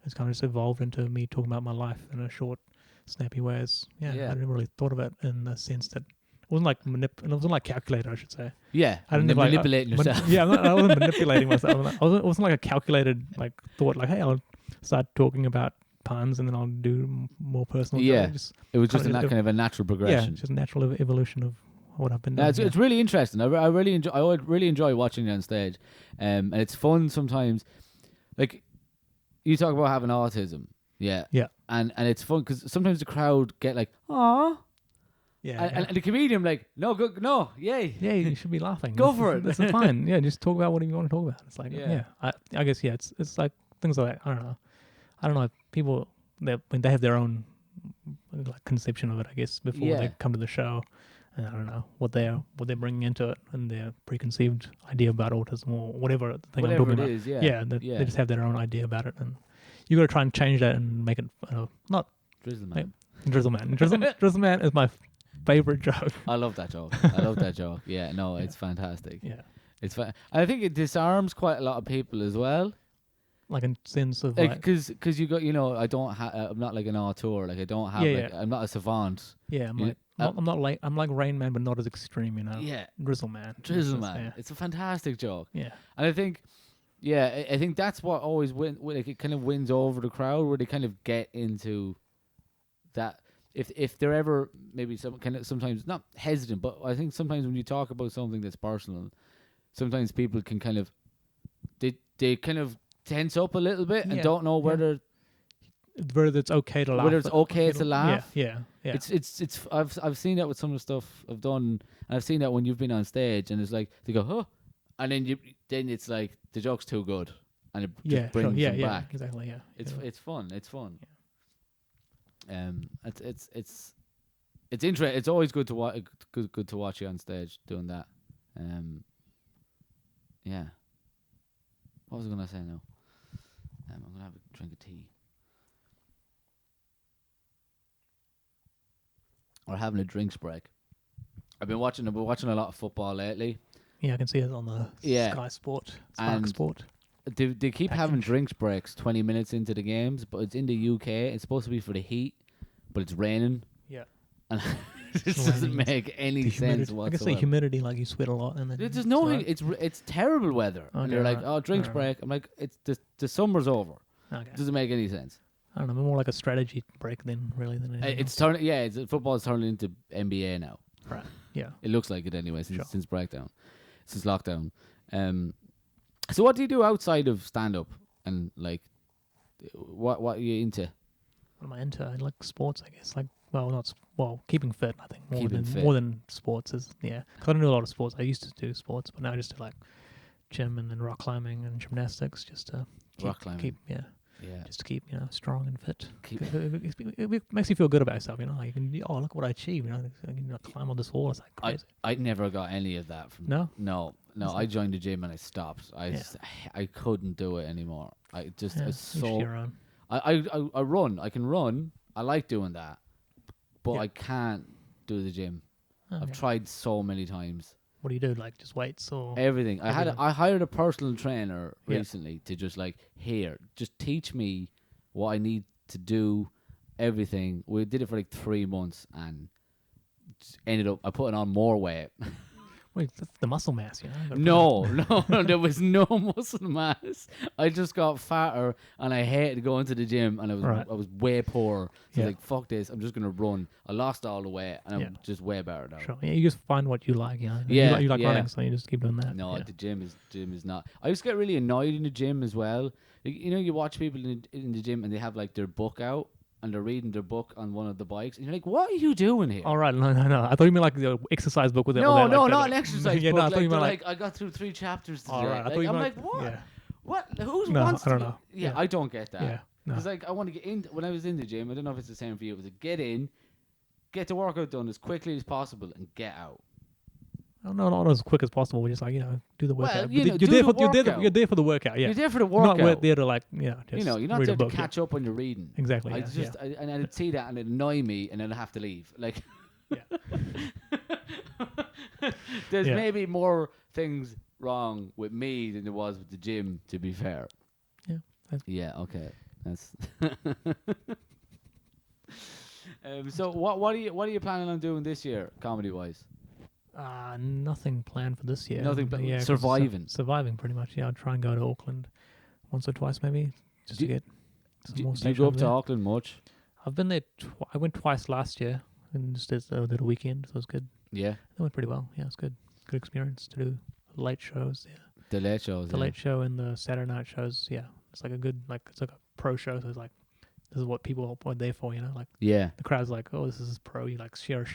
B: it's kind of just evolved into me talking about my life in a short, snappy ways. I didn't really thought of it in the sense that it wasn't like it wasn't like calculated, I should say.
A: Yeah.
B: I didn't
A: and
B: like
A: manipulating yourself.
B: I wasn't manipulating myself. It wasn't like a calculated like thought. Like, hey, I'll start talking about puns and then I'll do more personal.
A: Yeah.
B: Just
A: It was just
B: kind of
A: kind of a natural progression.
B: just a natural evolution of what I've been doing.
A: It's really interesting. I really enjoy. I would really enjoy watching you on stage, and it's fun sometimes. Like you talk about having autism, yeah, and it's fun because sometimes the crowd get like, "Aw," and the comedian like, "No, good, no, yay,
B: yeah, you should be laughing.
A: Go for it.
B: That's fine. Yeah, just talk about what you want to talk about. It's like I guess it's like things like I don't know. People they have their own like conception of it. I guess before they come to the show. And I don't know what they're bringing into it and their preconceived idea about autism or whatever thing I'm talking about.
A: Is,
B: They just have their own idea about it, and you got to try and change that and make it not
A: Drizzle Man.
B: Drizzle Man. Drizzle Man is my favorite joke.
A: I love that joke. I love that joke. Yeah, no, it's fantastic.
B: Yeah,
A: it's I think it disarms quite a lot of people as well.
B: Like in sense of
A: because you got I don't I'm not like an auteur. Like I don't have I'm not a savant.
B: Yeah, I'm like Rain Man, but not as extreme,
A: Yeah,
B: Drizzle Man.
A: It's a fantastic joke.
B: Yeah,
A: and I think, I think that's what always like it kind of wins over the crowd, where they kind of get into that. If they're ever maybe sometimes not hesitant, but I think sometimes when you talk about something that's personal, sometimes people can kind of they kind of tense up a little bit and don't know whether
B: it's okay to laugh.
A: Whether it's okay to laugh.
B: Yeah.
A: It's I've seen that with some of the stuff I've done, and I've seen that when you've been on stage, and it's like they go, huh, and then it's like the joke's too good, and it just brings them back.
B: Exactly. Yeah.
A: It's fun. It's fun. Yeah. It's interesting. It's always good to watch. Good to watch you on stage doing that. Yeah. What was I gonna say now? I'm gonna have a drink of tea. Or having a drinks break. I've been watching a lot of football lately.
B: Yeah, I can see it on the Sky Sport, Spark Sport.
A: They keep having drinks breaks 20 minutes into the games, but it's in the UK. It's supposed to be for the heat, but it's raining.
B: Yeah.
A: And this doesn't make any sense whatsoever.
B: I guess the humidity, like you sweat a lot, and then
A: there's no. It's terrible weather.
B: Okay,
A: and they're like, oh, drinks break. I'm like, it's the summer's over.
B: Okay.
A: It doesn't make any sense.
B: I don't know, more like a strategy break than anything
A: it's turning. Yeah, football's turning into NBA now.
B: Right. Yeah.
A: It looks like it anyway since breakdown, since lockdown. So what do you do outside of stand up and like what are you into?
B: What am I into? I like sports, I guess. Like keeping fit. I think more than sports is because I don't do a lot of sports. I used to do sports, but now I just do like gym and then rock climbing and gymnastics just to keep just to keep strong and fit. It makes you feel good about yourself. You can look what I achieved. I can climb on this wall. It's like crazy.
A: I never got any of that from no. I joined the gym and I stopped. I couldn't do it anymore. I just I run. I can run. I like doing that, but I can't do the gym.
B: Okay.
A: I've tried so many times.
B: What do you do? Like just weights or
A: everything? I hired a personal trainer recently to just just teach me what I need to do. Everything. We did it for like 3 months and ended up I putting on more weight.
B: Wait, that's the muscle mass,
A: No, there was no muscle mass. I just got fatter, and I hated going to the gym, and I was way poorer. So I was like, fuck this, I'm just gonna run. I lost all the weight, and I'm just way better now.
B: Sure. Yeah, you just find what you like, you like running, so you just keep doing that.
A: No, the gym is not. I used to get really annoyed in the gym as well. You watch people in the gym, and they have like their book out, and they're reading their book on one of the bikes, and you're like, what are you doing here?
B: All right, no. I thought you meant like the exercise book with
A: No,
B: like,
A: not an exercise
B: yeah,
A: book.
B: No, I thought you
A: they're
B: meant
A: like, I got through 3 chapters today.
B: all right, I thought you
A: I'm
B: meant,
A: like, what?
B: Yeah.
A: What? Who
B: No,
A: wants
B: I don't
A: to?
B: know.
A: Yeah,
B: Yeah.
A: I don't get that.
B: Yeah. No.
A: Because like I want to get in. When I was in the gym, I don't know if it's the same for you. It was get in, get the workout done as quickly as possible, and get out.
B: Not as quick as possible. We just like do the workout.
A: Well,
B: You're
A: do the workout.
B: You're there for the workout. Yeah.
A: You're there for the
B: You're not
A: workout.
B: there to like just
A: you're not
B: read
A: there
B: a book,
A: to catch up on your reading.
B: Exactly.
A: And I'd see that and it'd annoy me, and then I'd have to leave. Like, there's maybe more things wrong with me than there was with the gym. To be fair.
B: Yeah.
A: Yeah. Okay. That's. So what are you planning on doing this year, comedy wise?
B: Nothing planned for this year.
A: Nothing.
B: Yeah,
A: Surviving.
B: Surviving, pretty much. Yeah, I'll try and go to Auckland once or twice, maybe, just to get some more
A: do you
B: stage
A: go up
B: time
A: to
B: there.
A: Auckland much?
B: I've been there. I went twice last year, and just did a little weekend, so it was good.
A: Yeah.
B: It went pretty well. Yeah, it's good. Good experience to do late shows. Yeah,
A: The late shows.
B: the late show and the Saturday night shows. Yeah, it's like it's like a pro show. So it's like this is what people are there for. Like
A: Yeah.
B: the crowd's like, oh, this is pro. You like share.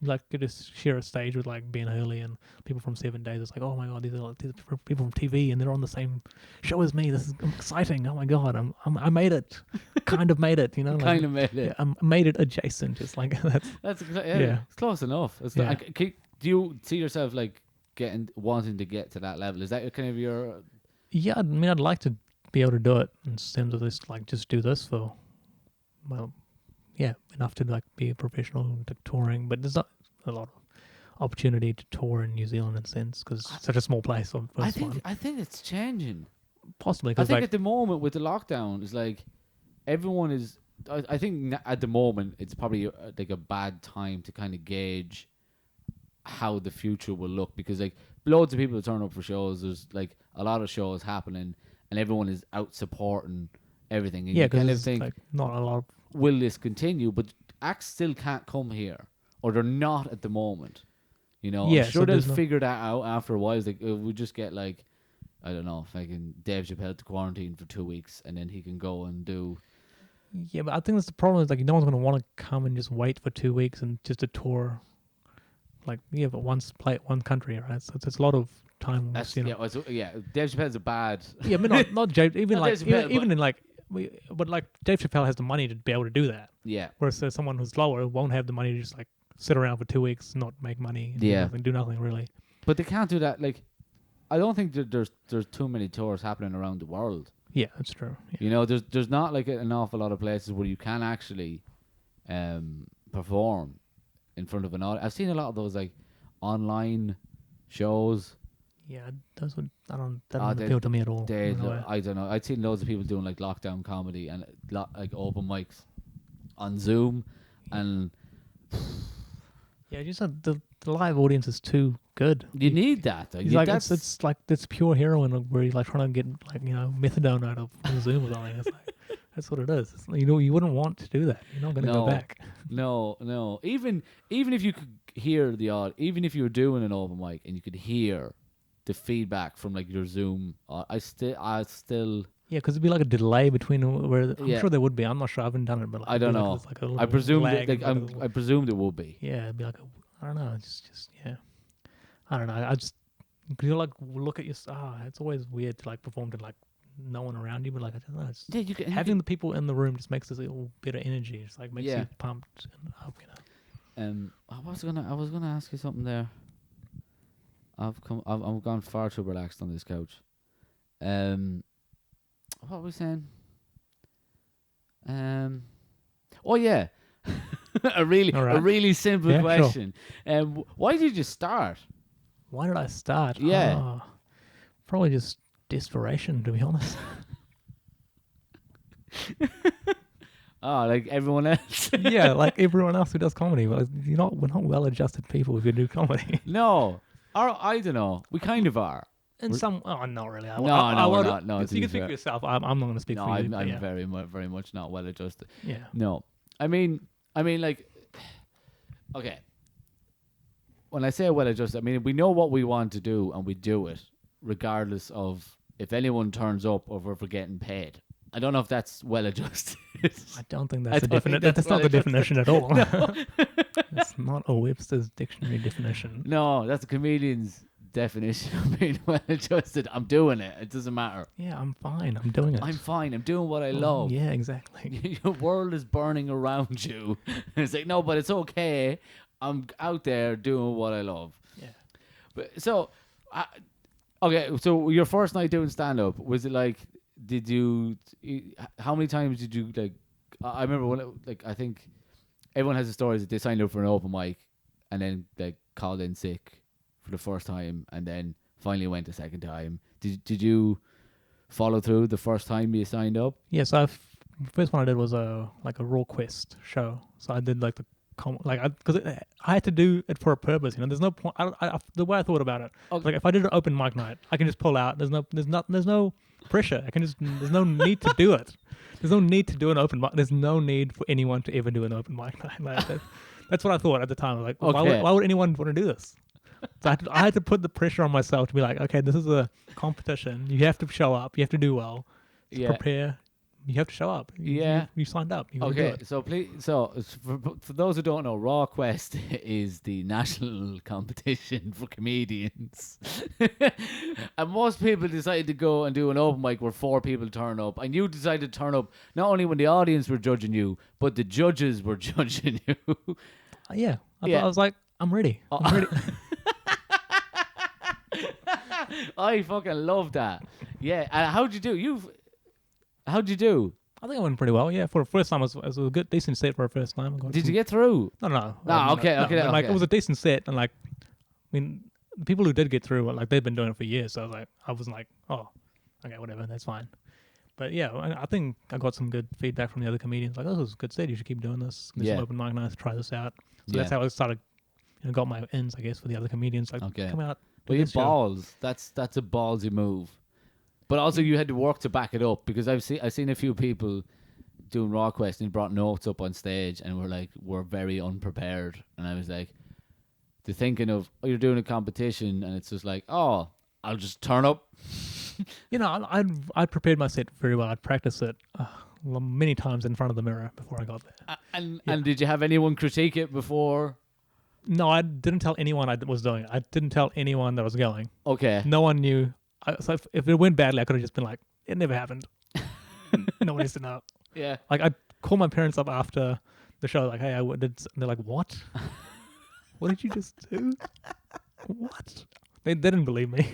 B: You like get to share a stage with like Ben Hurley and people from 7 Days. It's like, oh my god, these are people from TV and they're on the same show as me. This is exciting. Oh my god, I made it. Kind of made it. Like,
A: Kind of made it.
B: Yeah, I made it adjacent. Just like that's.
A: It's close enough. It's
B: Yeah.
A: do you see yourself like wanting to get to that level? Is that kind of your?
B: Yeah, I mean, I'd like to be able to do it in terms of this, like just do this for, well, yeah, enough to like be a professional to touring. But there's not a lot of opportunity to tour in New Zealand in a sense because it's such a small place.
A: I think it's changing.
B: Possibly
A: I
B: because
A: think
B: like
A: at the moment with the lockdown, it's like everyone is. I think at the moment it's probably like a bad time to kind of gauge how the future will look because like loads of people turn up for shows. There's like a lot of shows happening, and everyone is out supporting everything. And
B: yeah,
A: you kind of
B: because
A: think,
B: like not a lot.
A: will this continue? But acts still can't come here, or they're not at the moment.
B: Yeah,
A: I'm sure
B: so
A: they'll
B: there's
A: figure that out after a while. It's like we just get like, I don't know, if I can Dave Chappelle to quarantine for 2 weeks, and then he can go and do.
B: Yeah, but I think that's the problem. Is like no one's going to want to come and just wait for 2 weeks and just a tour. Like but one country, right? So it's a lot of time.
A: That's, Dave Chappelle's a bad.
B: Yeah, but not Dave. Even
A: Not
B: like
A: Dave Chappelle,
B: even in like, but like Dave Chappelle has the money to be able to do that.
A: Yeah.
B: Whereas someone who's lower won't have the money to just like sit around for 2 weeks, not make money, and do nothing really.
A: But they can't do that. Like, I don't think that there's too many tours happening around the world.
B: Yeah, that's true. Yeah.
A: There's not like an awful lot of places where you can actually perform in front of an audience. I've seen a lot of those like online shows.
B: Yeah, that don't appeal to me at all.
A: I don't know. I've seen loads of people doing like lockdown comedy and like open mics on Zoom, and
B: yeah, just the live audience is too good.
A: You need that. Though.
B: It's like this pure heroin where you're like trying to get like methadone out of Zoom or something. It's like that's what it is. You wouldn't want to do that. You're not going to go back.
A: No. Even if you could hear even if you were doing an open mic and you could hear the feedback from like your Zoom, I still.
B: Yeah, because it'd be like a delay between where I'm sure there would be. I'm not sure. I haven't done it, but like,
A: I don't know.
B: Like
A: I presume I presumed it would be.
B: Yeah, it'd be like I don't know. It's just yeah. I don't know. I just you like look at your. It's always weird to like perform to like no one around you, but like I don't know. It's having the people in the room just makes this a little bit of energy. It's like makes you pumped and up.
A: I was gonna ask you something there. I've gone far too relaxed on this couch. What were we saying? Oh yeah, a really simple question. Sure. Why did you start?
B: Why did I start?
A: Yeah,
B: probably just desperation, to be honest.
A: Like everyone else.
B: Yeah, like everyone else who does comedy. But we're not well-adjusted people if you do comedy.
A: No, I don't know. We kind of are.
B: Not really.
A: We're not. No,
B: you can speak for yourself. I'm not going to speak for you.
A: I'm very much not well adjusted.
B: Yeah.
A: No, I mean, like, okay. When I say well adjusted, I mean we know what we want to do and we do it, regardless of if anyone turns up or if we're getting paid. I don't know if that's well adjusted.
B: I don't think that's
A: I
B: the
A: don't think
B: definition. That's not the
A: what it just-
B: definition at all.
A: No.
B: It's not a Webster's dictionary definition.
A: No, that's a comedian's definition of being well adjusted. I'm doing it. It doesn't matter.
B: Yeah, I'm fine. I'm doing it.
A: I'm fine. I'm doing what I
B: Oh,
A: love.
B: Yeah, exactly.
A: Your world is burning around you. It's like, no, but it's okay. I'm out there doing what I love.
B: Yeah.
A: But so, okay. So your first night doing stand up, was it like? Did you? How many times did you like? I remember when I think everyone has the stories that they signed up for an open mic, and then like called in sick for the first time, and then finally went the second time. Did you follow through the first time you signed up?
B: Yes, the first one I did was a Raw Quest show. So I did like the because I had to do it for a purpose. There's no point. The way I thought about it, like if I did an open mic night, I can just pull out. There's no pressure. There's no need to do it. There's no need to do an open mic. There's no need for anyone to ever do an open mic night. Like that's what I thought at the time. Like, why would anyone want to do this? So I had to put the pressure on myself to be like, okay, this is a competition. You have to show up. You have to do well. Prepare. You have to show up. You signed up. You
A: Okay,
B: do it.
A: so please, for those who don't know, Raw Quest is the national competition for comedians, and most people decided to go and do an open mic where 4 people turn up, and you decided to turn up not only when the audience were judging you, but the judges were judging you.
B: Yeah, I was like, I'm ready. I'm ready.
A: I fucking love that. Yeah, and how'd you do? How'd you do?
B: I think I went pretty well. Yeah, for the first time, it was a good, decent set for a first time.
A: Did you get through?
B: No.
A: Okay.
B: Like it was a decent set, and like, I mean, the people who did get through, like they've been doing it for years. So I was like, oh, okay, whatever, that's fine. But yeah, I think I got some good feedback from the other comedians. Like, oh, this was a good set. You should keep doing this. There's some open mic nights. Try this out. So that's how I started. Got my ends, I guess, for the other comedians. Like, come out.
A: Well, you balls. That's a ballsy move. But also, you had to work to back it up, because I've seen a few people doing Raw Quest and brought notes up on stage and we're very unprepared. And I was like, they're thinking of, oh, you're doing a competition, and it's just like, oh, I'll just turn up.
B: I prepared my set very well. I'd practiced it many times in front of the mirror before I got there.
A: And did you have anyone critique it before?
B: No, I didn't tell anyone I was doing it. I didn't tell anyone that was going.
A: Okay.
B: No one knew. So if it went badly, I could have just been like, it never happened. No one needs to know.
A: Yeah.
B: Like, I called my parents up after the show, like, hey, I did. And they're like, what? What did you just do? What? They didn't believe me.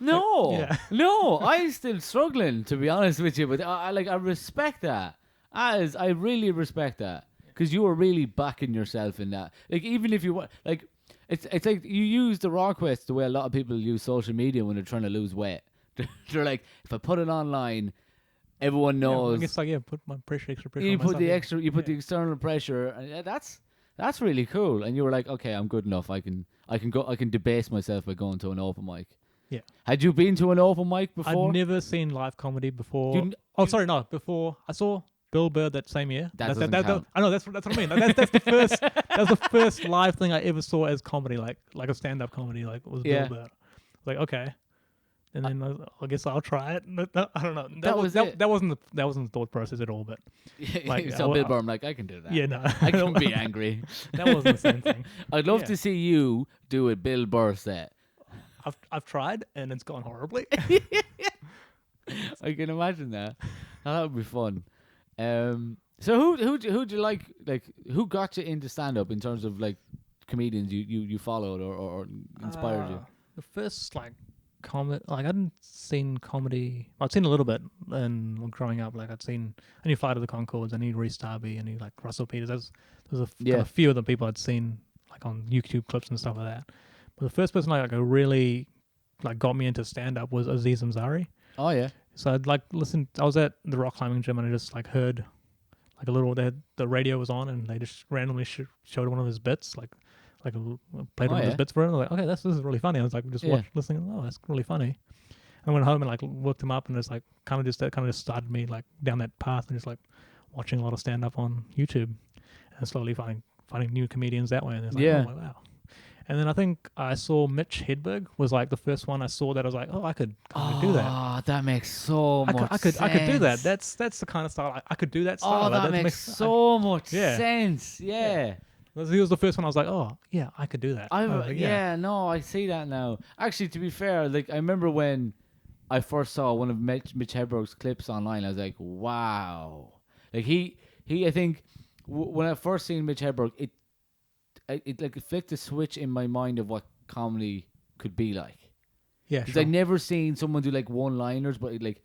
A: No. No, I'm still struggling, to be honest with you. But I respect that. I really respect that. Because you were really backing yourself in that. Like, even if you want, like, it's like you use the Raw Quest the way a lot of people use social media when they're trying to lose weight. They're like, if I put it online, everyone knows.
B: It's like, put my extra pressure.
A: You
B: on
A: put
B: myself,
A: put the external pressure, and that's really cool. And you were like, okay, I'm good enough. I can debase myself by going to an open mic.
B: Yeah.
A: Had you been to an open mic before?
B: I'd never seen live comedy before. Before I saw Bill Burr that same year.
A: That doesn't count.
B: I know that's what I mean. That's the first. That was the first live thing I ever saw as comedy, like a stand-up comedy. Like, was Bill Burr. Like, okay, and then I guess I'll try it. I don't know. That wasn't the thought process at all. But
A: like, so Bill Burr, I'm like, I can do that.
B: Yeah, no,
A: I can be angry.
B: That wasn't the same thing.
A: I'd love to see you do a Bill Burr set.
B: I've tried and it's gone horribly.
A: I can imagine that. That would be fun. So who'd you like who got you into stand up in terms of like comedians you followed or inspired you?
B: The first comedy, I hadn't seen comedy. I'd seen a little bit growing up. Like, I knew Flight of the Conchords, I knew Reese Darby, I knew like Russell Peters. There's a few of the people I'd seen like on YouTube clips and stuff like that. But the first person really got me into stand up was Aziz Ansari.
A: Oh yeah.
B: So I'd listened. I was at the rock climbing gym and I just heard a little. The radio was on and they just randomly showed one of his bits, played one of his bits for it. And I was like, okay, this is really funny. I was like, listening. Oh, that's really funny. I went home and looked him up and just kind of just started me down that path and just watching a lot of stand up on YouTube and slowly finding new comedians that way. And it's oh my, wow. And then I think I saw Mitch Hedberg was like the first one I saw that I was like, oh, I could do that.
A: Oh, that makes so much sense.
B: I could do that. That's the kind of style I could do that style.
A: Oh, that makes so much sense. Yeah.
B: He was the first one I was like, oh, yeah, I could do that.
A: No, I see that now. Actually, to be fair, like I remember when I first saw one of Mitch Hedberg's clips online, I was like, wow. Like he I think when I first seen Mitch Hedberg, it like it flicked a switch in my mind of what comedy could be like.
B: Yeah,
A: because
B: sure.
A: I'd never seen someone do like one-liners, but like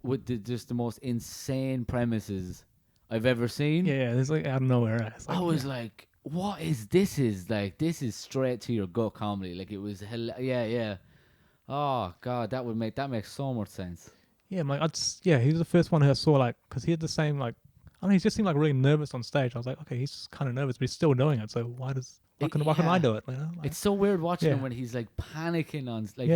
A: with just the most insane premises I've ever seen.
B: Yeah, it's like out of nowhere.
A: I was like, what is this? Is like this is straight to your gut comedy. Like it was yeah. Oh god, that makes so much sense.
B: Yeah, he was the first one who I saw, like, because he had the same, like, I don't know, he just seemed like really nervous on stage. I was like, okay, he's kind of nervous, but he's still doing it. So why can I do it? You know? Like,
A: it's so weird watching him when he's like panicking on, like,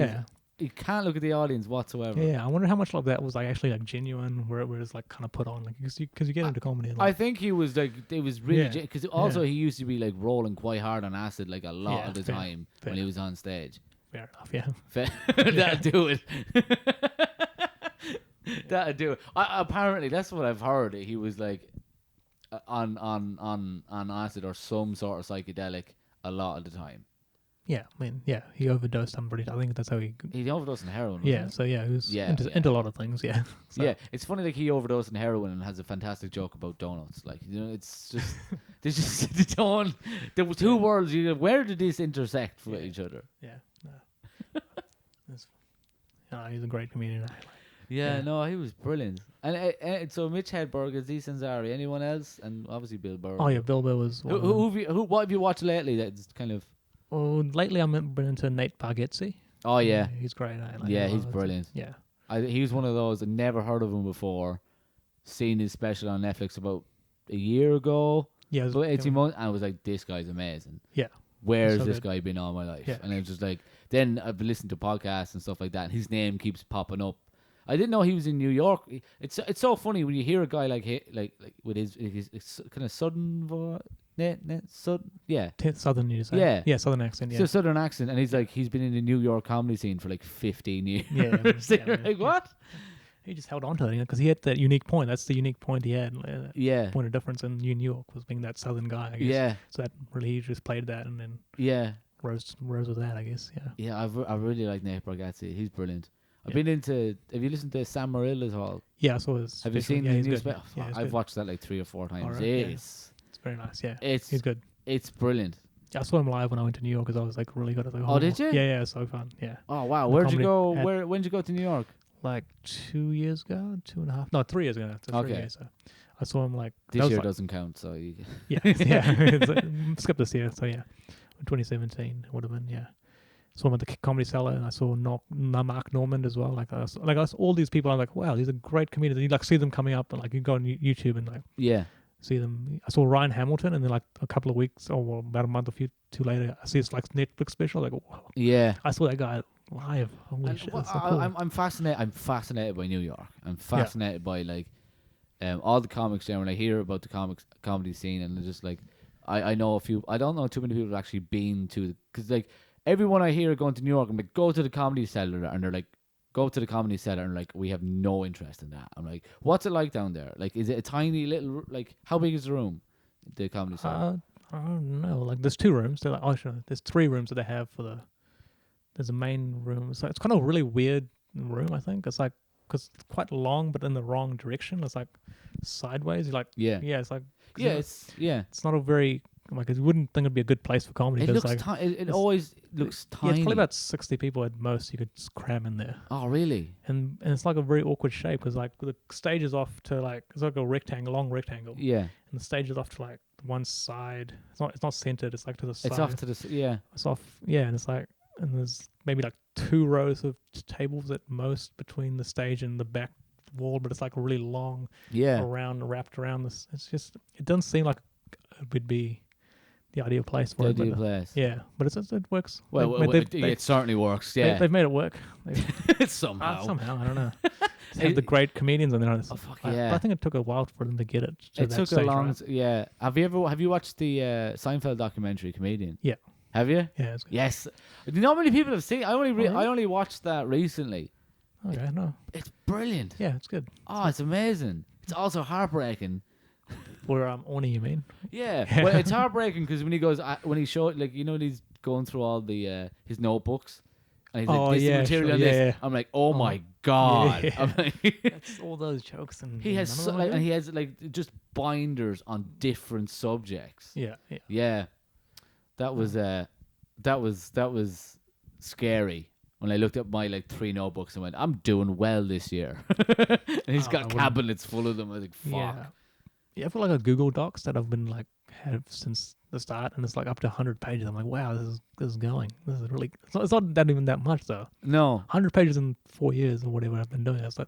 A: you can't look at the audience whatsoever.
B: Yeah, I wonder how much of that was like actually like genuine, where it was like kind of put on, like, because you get into comedy. Like,
A: I think he was like, it was really, because also he used to be like rolling quite hard on acid like a lot of the time when he was on stage.
B: Fair enough, yeah.
A: That'd do it. That'd do it. Apparently, that's what I've heard. He was like on acid or some sort of psychedelic a lot of the time.
B: Yeah, I mean, he overdosed. I think that's how he
A: overdosed on heroin.
B: Yeah, so he was into a lot of there. So.
A: Yeah, it's funny, like he overdosed on heroin and has a fantastic joke about donuts. Like, you know, it's just there's just the two worlds. You know, where did this intersect with each other?
B: Yeah, he's a great comedian.
A: No, he was brilliant. And so Mitch Hedberg, Aziz Ansari, anyone else, and obviously Bill Burr.
B: Oh yeah, Bill Burr was.
A: What have you watched lately that's kind of?
B: Well, lately I've been into Nate Bargatze.
A: Oh yeah,
B: he's great.
A: He's brilliant.
B: Yeah,
A: he was one of those. I never heard of him before. Seen his special on Netflix about a year ago.
B: Yeah,
A: about 18 months, and I was like, this guy's amazing.
B: Yeah,
A: where's this guy been all my life?
B: Yeah.
A: And I was just like, then I've been listening to podcasts and stuff like that, and his name keeps popping up. I didn't know he was in New York. It's so funny when you hear a guy like with his kind of southern voice.
B: Southern, you say? Yeah, southern accent. Yeah,
A: it's a southern accent, and he's been in the New York comedy scene for like 15 years.
B: Yeah,
A: like what?
B: He just held on to it, because he had that unique point. That's the unique point he had. Point of difference in New York was being that southern guy. I guess.
A: Yeah.
B: So that really, he just played that, and then rose with that, I guess. Yeah.
A: Yeah, I really like Nate Bargatze. He's brilliant. I've been into. Have you listened to Sam Morrill as well?
B: Yeah, I saw his.
A: Have you seen the new
B: special? Yeah,
A: I've watched that like 3 or 4 times.
B: It's very nice. Yeah, he's good.
A: It's brilliant.
B: I saw him live when I went to New York because I was like really good. I was like,
A: oh, did you?
B: Yeah, so fun. Yeah.
A: Oh wow, where'd you go? When did you go to New York?
B: Like 2 years ago, 2.5. No, 3 years ago. So 3 years, so I saw him like
A: this year doesn't count. So
B: yeah. Skip this year. So 2017 would have been Saw him at the Comedy Cellar, and I saw Mark Normand as well. Like I saw all these people. I'm like, wow, these are great comedians. You like see them coming up, and like you go on YouTube and like see them. I saw Ryan Hamilton, and then like a couple of weeks or about a month or two later, I see his like Netflix special. Like, wow.
A: Yeah,
B: I saw that guy live. Holy shit! That's so cool.
A: I'm fascinated. I'm fascinated by New York. I'm fascinated by like all the comics there. When I hear about the comedy scene, and just like I know a few. I don't know too many people who've actually been to, because like. Everyone I hear going to New York, I'm like, go to the Comedy Cellar, and they're like, go to the Comedy Cellar, and like, we have no interest in that. I'm like, what's it like down there? Like, is it a tiny little, like, how big is the room, the Comedy Cellar?
B: I don't know. Like, there's 2 rooms. They're like, there's 3 rooms that they have there's a main room. So it's kind of a really weird room, I think. It's like, because it's quite long, but in the wrong direction. It's like sideways. You're like, it's like, it's not a very, like, you wouldn't think it'd be a good place for comedy.
A: It looks
B: like,
A: it always looks tiny.
B: Yeah, it's probably about 60 people at most you could just cram in there.
A: Oh, really?
B: And it's like a very awkward shape, because like the stage is off to like, it's like a long rectangle.
A: Yeah.
B: And the stage is off to like one side. It's not centered. It's like to the side.
A: It's off to the
B: It's off. Yeah, and it's like, and there's maybe like 2 rows of tables at most between the stage and the back wall, but it's like really long.
A: Yeah.
B: Wrapped around this. It's just, it doesn't seem like it would be the ideal place for it. Yeah, but it works.
A: Well, it certainly works. Yeah,
B: they've made it work.
A: Somehow.
B: I don't know. just have the great comedians on there.
A: Oh, fuck
B: But
A: yeah.
B: I think it took a while for them to get it. To
A: It
B: that
A: took
B: stage,
A: a long.
B: right?
A: Yeah. Have you watched the Seinfeld documentary Comedian?
B: Yeah.
A: Have you?
B: Yeah, it's good.
A: Yes. Not many people have seen.
B: really?
A: I only watched that recently.
B: Okay, no.
A: It's brilliant.
B: Yeah, it's good.
A: Oh, it's amazing. It's also heartbreaking.
B: For Orny, you mean?
A: Yeah. Well, it's heartbreaking because when he goes, when he showed, like, when he's going through all the his notebooks, and he's like, this is the material on this.
B: yeah.
A: I'm like, oh my god.
B: Yeah.
A: I'm like,
B: That's all those jokes and
A: he has
B: none
A: so,
B: of
A: like,
B: them
A: and
B: are
A: he has like just binders on different subjects.
B: good. Yeah.
A: Yeah. That was scary. When I looked at my like 3 notebooks and went, I'm doing well this year. And he's got cabinets full of them. I was like, fuck.
B: Yeah, I feel like a Google Docs that I've been like had since the start, and it's like up to 100 pages. I'm like, wow, this is going. This is really. It's not that even that much though.
A: No.
B: 100 pages in 4 years or whatever I've been doing. It's like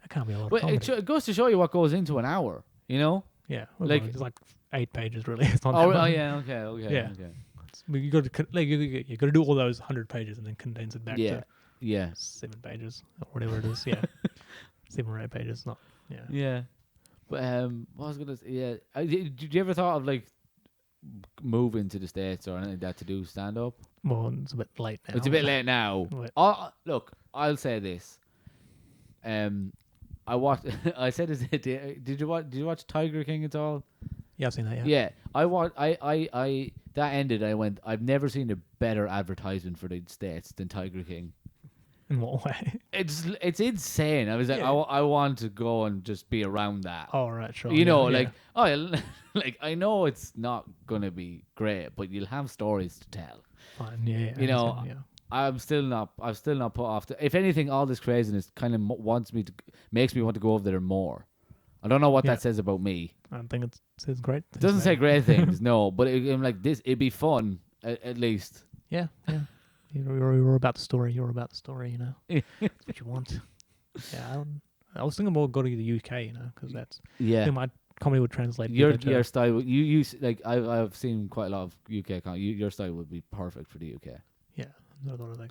B: that can't be a lot.
A: But
B: of comedy.
A: it goes to show you what goes into an hour, you know?
B: Yeah,
A: like-
B: it's like 8 pages really. It's not.
A: Oh,
B: that much.
A: yeah, okay.
B: Yeah.
A: Okay.
B: But you got to you got to do all those 100 pages and then condense it back to
A: Yeah.
B: 7 pages or whatever it is. Yeah, 7 or 8 pages. Not. Yeah.
A: Yeah. But what was I gonna say? Yeah. Did you ever thought of like moving to the States or anything like that to do stand up?
B: Well, it's a bit late now.
A: It's a bit late now.
B: But-
A: Look, I'll say this. I watched. I said this. Did you watch Tiger King at all?
B: Yeah, I've seen that. Yeah.
A: Yeah. I watched. I that ended. I went. I've never seen a better advertisement for the States than Tiger King.
B: In what way?
A: It's insane. I was like,
B: Yeah.
A: I want to go and just be around that.
B: Oh, right, sure.
A: You
B: yeah,
A: know,
B: yeah.
A: like, like I know it's not gonna be great, but you'll have stories to tell.
B: Fine. Yeah.
A: You know,
B: understand, yeah.
A: I'm still not put off. If anything, all this craziness kind of makes me want to go over there more. I don't know what
B: Yeah.
A: that says about me.
B: I don't think it says great.
A: It doesn't say great things, no. But I'm like this. It'd be fun at least.
B: Yeah. You're about the story. You're about the story. You know, that's what you want. Yeah. I was thinking about going to the UK. You know, because that's I
A: Yeah.
B: think my comedy would translate.
A: Your
B: better to-
A: style. You like I've seen quite a lot of UK. Your style would be perfect for the UK.
B: Yeah. I thought of like.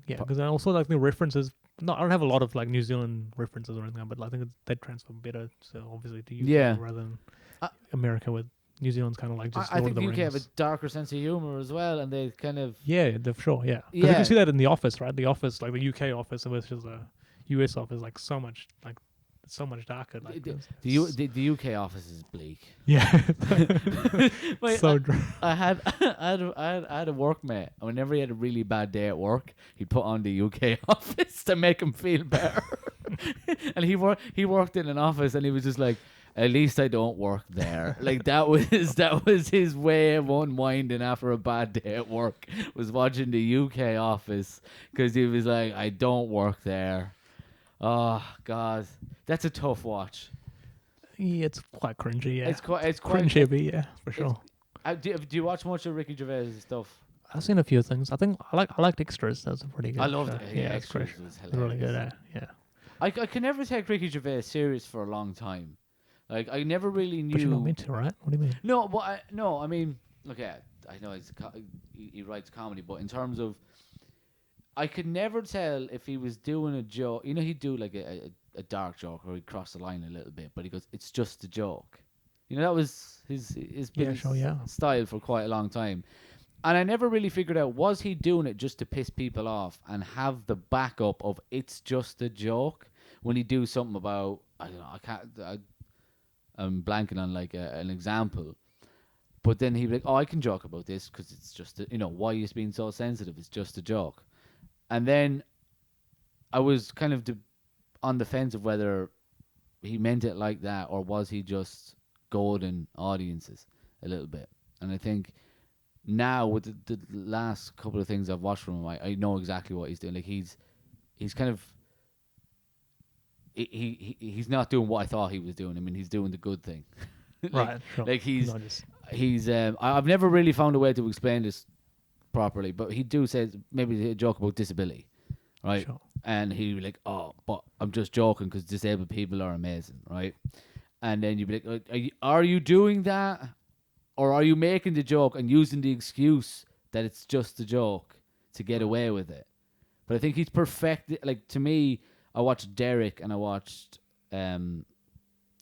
B: Yeah,
A: Po-
B: because I also like the references. No, I don't have a lot of like New Zealand references or anything, but I think they transfer better. So obviously to UK
A: Yeah.
B: rather than
A: I-
B: America, with New Zealand's kind of like just
A: I
B: Lord
A: think
B: of
A: the
B: the
A: UK have
B: Rings.
A: a darker sense of humor as well, and they kind of
B: Yeah, for sure. Yeah, 'Cause you
A: Yeah.
B: can see that in the office, right? The office, like the UK office versus the US office, like so much darker. Like
A: the UK office is bleak.
B: yeah,
A: Wait,
B: so
A: I had I had a workmate, and whenever he had a really bad day at work, he'd put on the UK office to make him feel better. And he worked in an office, and he was just like, at least I don't work there. Like that was his way of unwinding after a bad day at work, was watching the UK office, because he was like, I don't work there. Oh God, that's a tough watch.
B: yeah, it's quite cringy. Yeah,
A: It's quite
B: cringe heavy. Yeah, for sure.
A: Do you watch much of Ricky Gervais' stuff?
B: I've seen a few things. I think I liked Extras. That's a pretty good.
A: I loved
B: show.
A: it.
B: Yeah,
A: Extras
B: Extras
A: was
B: was really
A: hilarious.
B: good. Yeah.
A: I can never take Ricky Gervais serious for a long time. Like I never really knew.
B: But you're not meant to, right? What do you mean?
A: No, but I mean, look at. I know he writes comedy, but in terms of, I could never tell if he was doing a joke. You know, he'd do like a dark joke, or he'd cross the line a little bit, but he goes, "It's just a joke." You know, that was his
B: Yeah, sure, yeah.
A: style for quite a long time. And I never really figured out, was he doing it just to piss people off and have the backup of it's just a joke when he do something about, I don't know, I'm blanking on like an example. But then he'd be like, oh, I can joke about this because it's just, why are you being so sensitive? It's just a joke. And then I was kind of on the fence of whether he meant it like that, or was he just goading audiences a little bit. And I think now with the last couple of things I've watched from him, I know exactly what he's doing. Like he's kind of he's not doing what I thought he was doing. I mean, he's doing the good thing.
B: Right. Sure.
A: Like
B: Not just-
A: he's I've never really found a way to explain this properly, but he do say maybe a joke about disability, right?
B: Sure.
A: And he'd be like, oh, but I'm just joking because disabled people are amazing, right? And then you'd be like, are you doing that? Or are you making the joke and using the excuse that it's just a joke to get away with it? But I think he's perfect. Like, to me, I watched Derek and I watched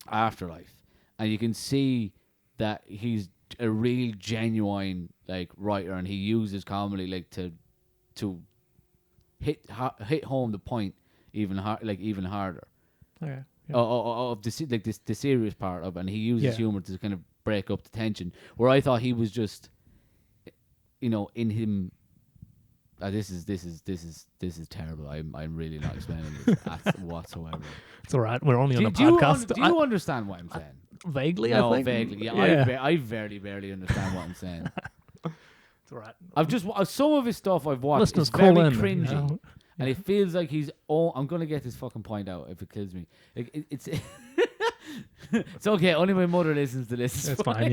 A: Afterlife, and you can see that he's a real genuine like writer, and he uses comedy like to hit home the point even harder.
B: Okay. Yeah.
A: Of the serious part of it, and he uses humor to kind of break up the tension. Where I thought he was just, in him. This is terrible. I'm really not explaining this whatsoever.
B: It's all right. We're only on a podcast.
A: Do you understand what I'm saying?
B: Vaguely,
A: No,
B: I think.
A: vaguely. Yeah. I barely understand what I'm saying.
B: It's all right.
A: I've just some of his stuff I've watched.
B: Listeners,
A: It's very
B: call in,
A: cringy. And it feels like he's. Oh, I'm gonna get this fucking point out if it kills me. It's it's okay. Only my mother listens to this.
B: That's fine.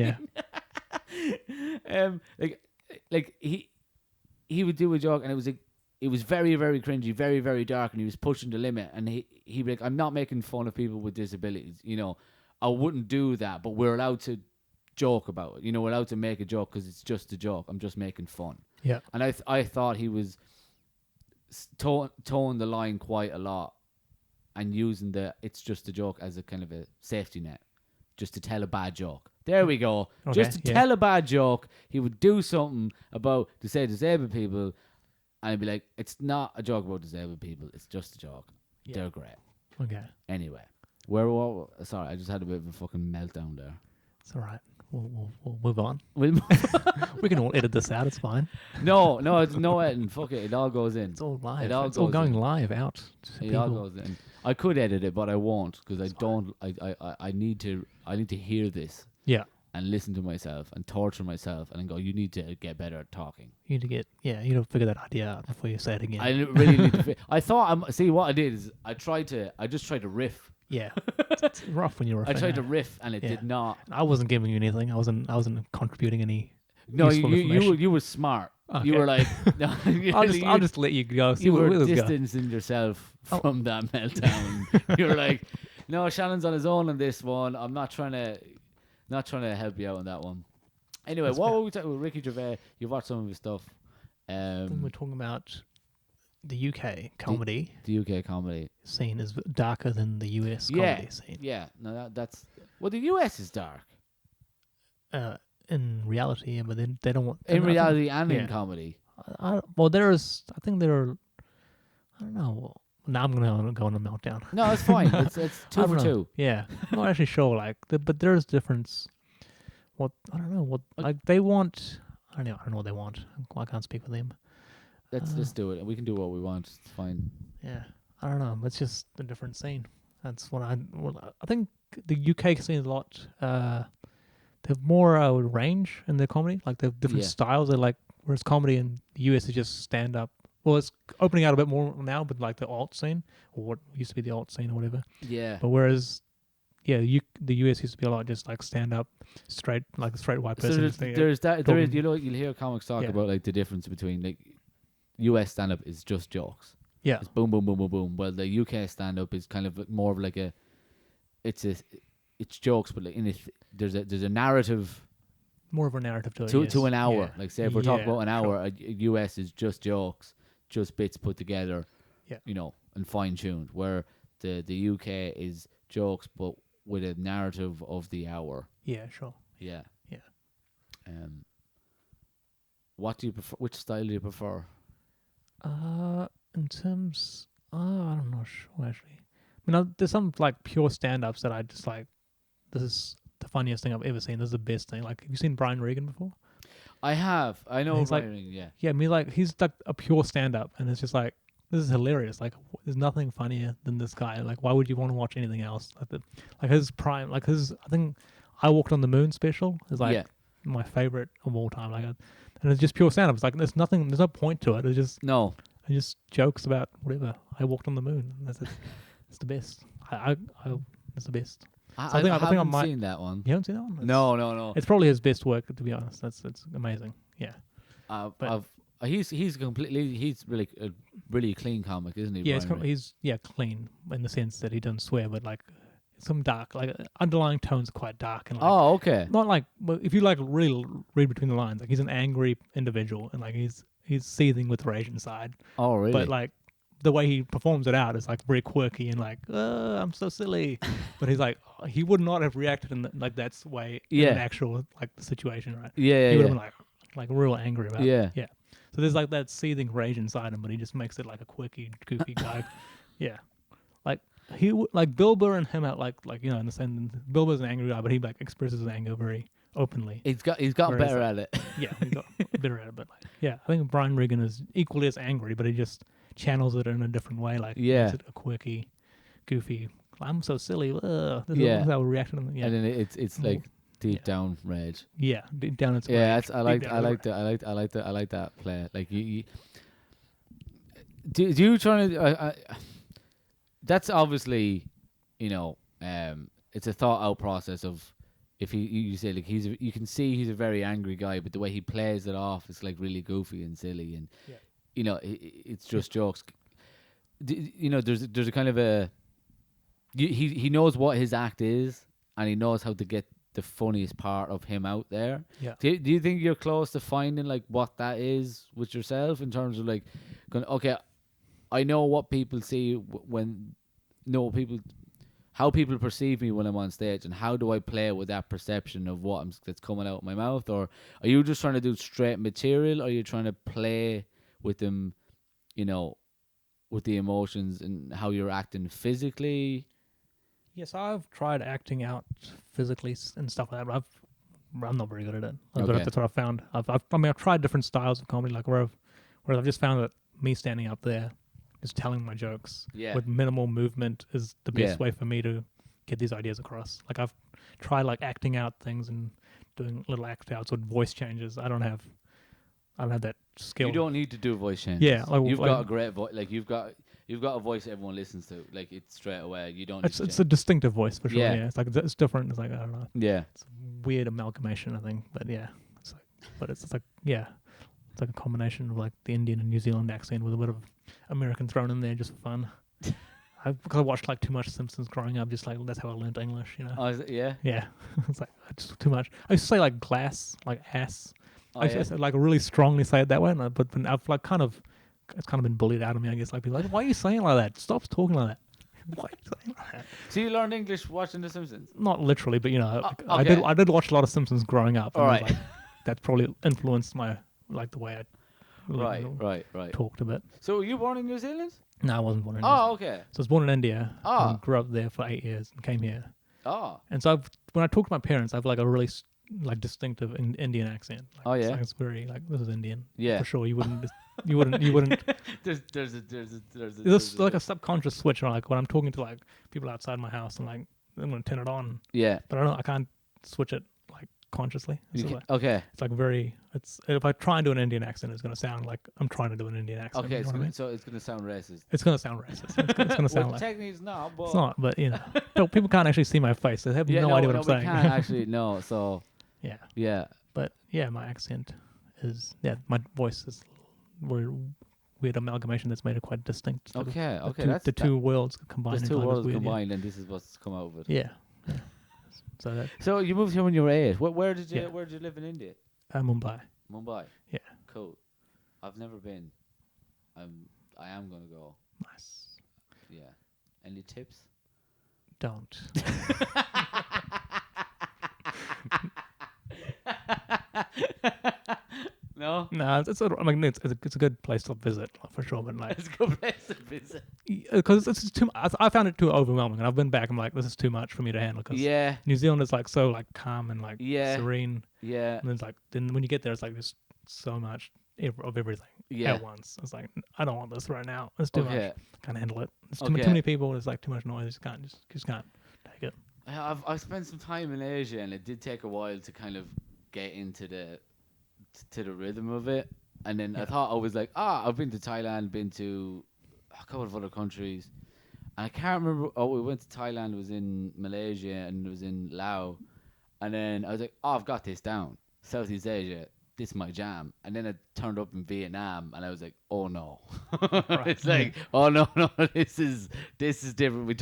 B: Yeah.
A: Like he would do a joke, and it was very, very cringy, very, very dark, and he was pushing the limit. And he'd be like, "I'm not making fun of people with disabilities. I wouldn't do that, but we're allowed to joke about it. We're allowed to make a joke because it's just a joke. I'm just making fun."
B: Yeah.
A: And I thought he was towing the line quite a lot, and using it's just a joke as a kind of a safety net, just to tell a bad joke. There we go.
B: Okay,
A: just to tell a bad joke. He would do something about to say disabled people, and I'd be like, it's not a joke about disabled people. It's just a joke.
B: Yeah.
A: They're great.
B: Okay.
A: Anyway, sorry, I just had a bit of a fucking meltdown there.
B: It's all right. We'll move on.
A: We
B: can all edit this out. It's fine.
A: No, it's no editing. Fuck it. It all goes in.
B: It's all live.
A: It's
B: all going live out.
A: It all goes in. I could edit it, but I won't because I need to hear this.
B: Yeah.
A: And listen to myself and torture myself and then go, you need to get better at talking.
B: You need to figure that idea out before you say it again.
A: I really need to. I thought, see, what I did is I just tried to riff.
B: Yeah. It's rough when you're riffing.
A: I tried to riff and it did not.
B: I wasn't giving you anything. I wasn't contributing any.
A: No,
B: information.
A: you were smart.
B: Okay.
A: You were like, no,
B: I'll just let you go. See
A: you were
B: where
A: distancing yourself from that meltdown. You were like, no, Shannon's on his own on this one. I'm not trying to help you out on that one. Anyway, what were we talking about? Ricky Gervais, you've watched some of his stuff.
B: I think we're talking about the UK comedy.
A: The UK comedy
B: scene is darker than the US comedy scene.
A: Yeah, no, that's... Well, the US is dark.
B: In reality, but they don't want...
A: In reality and in comedy.
B: I don't know. Now I'm going to go on a meltdown.
A: No, it's fine. It's 2 for 2.
B: Yeah. I'm not actually sure. But there's difference. They want. I don't know what they want. I can't speak for them.
A: Let's do it. We can do what we want. It's fine.
B: Yeah. I don't know. It's just a different scene. That's what I think the UK scene is a lot. They have more range in their comedy. Like they have different styles. They're like, whereas comedy in the US is just stand up. Well, it's opening out a bit more now, but like the alt scene, or what used to be the alt scene or whatever.
A: Yeah.
B: But whereas, the US used to be a lot just like stand up, straight white person.
A: So there is you'll hear comics talk about like the difference between like US stand up is just jokes.
B: Yeah.
A: It's boom, boom, boom, boom, boom. Well, the UK stand up is kind of more of like it's jokes, but like in it, there's a narrative.
B: More of a narrative to it.
A: To an hour.
B: Yeah.
A: Like say if we're talking about an hour, a US is just jokes. Just bits put together, and fine-tuned, where the UK is jokes, but with a narrative of the hour.
B: Yeah, sure.
A: Yeah.
B: Yeah.
A: What do you prefer? Which style do you prefer?
B: In terms, I'm not sure actually. I mean, there's some like pure stand-ups that I just like. This is the funniest thing I've ever seen. This is the best thing. Like, have you seen Brian Regan before?
A: I have. I know
B: Brian
A: Regan, yeah.
B: Yeah, I mean, like, he's like a pure stand-up, and it's just like, this is hilarious. Like, there's nothing funnier than this guy. Like, why would you want to watch anything else? Like his prime, I think I Walked on the Moon special is like my favorite of all time. Like, and it's just pure stand-up. It's like there's no point to it. It's just it just jokes about whatever. I walked on the moon. That's it. It's the best. It's the best.
A: I haven't seen that one.
B: You haven't seen that one?
A: No.
B: It's probably his best work, to be honest. It's amazing. Yeah.
A: He's really a really clean comic, isn't he?
B: Yeah, he's clean in the sense that he doesn't swear, but like some dark, like underlying tones are quite dark and like,
A: okay.
B: Not like, but if you like really read between the lines, like he's an angry individual and like he's seething with rage inside.
A: Oh, really?
B: But the way he performs it out is like very quirky and like, I'm so silly. But he's like, he would not have reacted in like that way in an actual like situation, right?
A: Yeah,
B: He would
A: yeah,
B: have been like real angry about
A: yeah.
B: it. Yeah. So there's like that seething rage inside him, but he just makes it like a quirky, goofy guy. Yeah. Like like Bill Burr and him out like in the same. Bill Burr's an angry guy, but he like expresses his anger very openly.
A: He's gotten better at it.
B: Yeah, he got better at it. But like, yeah, I think Brian Regan is equally as angry, but he just channels it in a different way. Like makes it a quirky, goofy. I'm so silly. This is how we reacted. Yeah,
A: and then it's like deep down rage.
B: Yeah, deep down it's
A: rage. I like that play. Like you do you trying to? That's obviously, it's a thought out process of. If you say like you can see he's a very angry guy, but the way he plays it off is like really goofy and silly, and it's just jokes. There's a kind of a he knows what his act is, and he knows how to get the funniest part of him out there.
B: Yeah.
A: Do you think you're close to finding like what that is with yourself in terms of like, going, okay, I know what people see how people perceive me when I'm on stage, and how do I play with that perception of that's coming out of my mouth? Or are you just trying to do straight material, or are you trying to play with them, with the emotions and how you're acting physically?
B: Yes, I've tried acting out physically and stuff like that, but I'm not very good at it. That's what I've found. I've tried different styles of comedy, like where I've just found that me standing up there, just telling my jokes with minimal movement is the best way for me to get these ideas across. Like I've tried like acting out things and doing little act outs with voice changes. I don't have that skill.
A: You don't need to do voice changes.
B: Yeah,
A: you've got a great voice. Like you've got a voice everyone listens to. Like it's straight away. You don't.
B: It's a distinctive voice for sure. Yeah, it's like it's different. It's like I don't know.
A: Yeah,
B: it's a weird amalgamation, I think. But yeah, it's like a combination of like the Indian and New Zealand accent with a bit of American thrown in there just for fun. Because I watched like too much Simpsons growing up, just like that's how I learned English,
A: Oh, is it? Yeah.
B: Yeah, it's like just too much. I used to say like glass, like ass. I used to like really strongly say it that way, but I've like it's kind of been bullied out of me. I guess like people are like, why are you saying like that? Stop talking like that. Why are you saying like that?
A: So you learned English watching The Simpsons?
B: Not literally, but I did watch a lot of Simpsons growing up.
A: All right.
B: Like, that's probably influenced my like the way I.
A: Right.
B: Talked a bit.
A: So were you born in New Zealand?
B: No, I wasn't born in New Zealand.
A: Oh, okay.
B: So I was born in India. And grew up there for 8 years and came here.
A: Oh.
B: And so when I talk to my parents, I have like a really like distinctive Indian accent. Like, it's very like this is Indian.
A: Yeah.
B: For sure. You wouldn't. There's like a subconscious switch. Like when I'm talking to like people outside my house, I'm like I'm gonna turn it on.
A: Yeah.
B: But I can't switch it like consciously.
A: Okay.
B: It's like if I try and do an Indian accent, it's going to sound like I'm trying to do an Indian accent.
A: Okay, so it's going to sound racist.
B: It's going to sound racist. It's going to sound like...
A: Technically it's not, but...
B: It's not, but no, people can't actually see my face. They have no idea what I'm saying.
A: Yeah, can't actually, no, so...
B: Yeah.
A: Yeah.
B: But yeah, my accent is... Yeah, my voice is weird amalgamation that's made it quite distinct.
A: Okay.
B: The two worlds combined.
A: There's two worlds combined, and this is what's come out of it.
B: Yeah.
A: So you moved here when you were 8. Where did you live in India?
B: Mumbai.
A: Mumbai.
B: Yeah.
A: Cool. I've never been. I am gonna go.
B: Nice.
A: Yeah. Any tips?
B: Don't.
A: No.
B: No, it's a good place to visit for sure, but like
A: it's a good place to visit
B: because it's too. I found it too overwhelming, and I've been back. I'm like, this is too much for me to handle. Cause New Zealand is like so like calm and like serene.
A: Yeah.
B: And it's like then when you get there, it's like there's so much of everything at once. It's like I don't want this right now. It's too much. Can't handle it. It's too many people. It's like too much noise. You just can't take it.
A: I've spent some time in Asia, and it did take a while to kind of get into the rhythm of it. And then I thought I was like, I've been to Thailand, been to a couple of other countries, and I can't remember. We went to Thailand, it was in Malaysia, and it was in Laos. And then I was like, I've got this down. Southeast Asia, this is my jam. And then I turned up in Vietnam, and I was like, oh no. It's like, oh no, this is different. We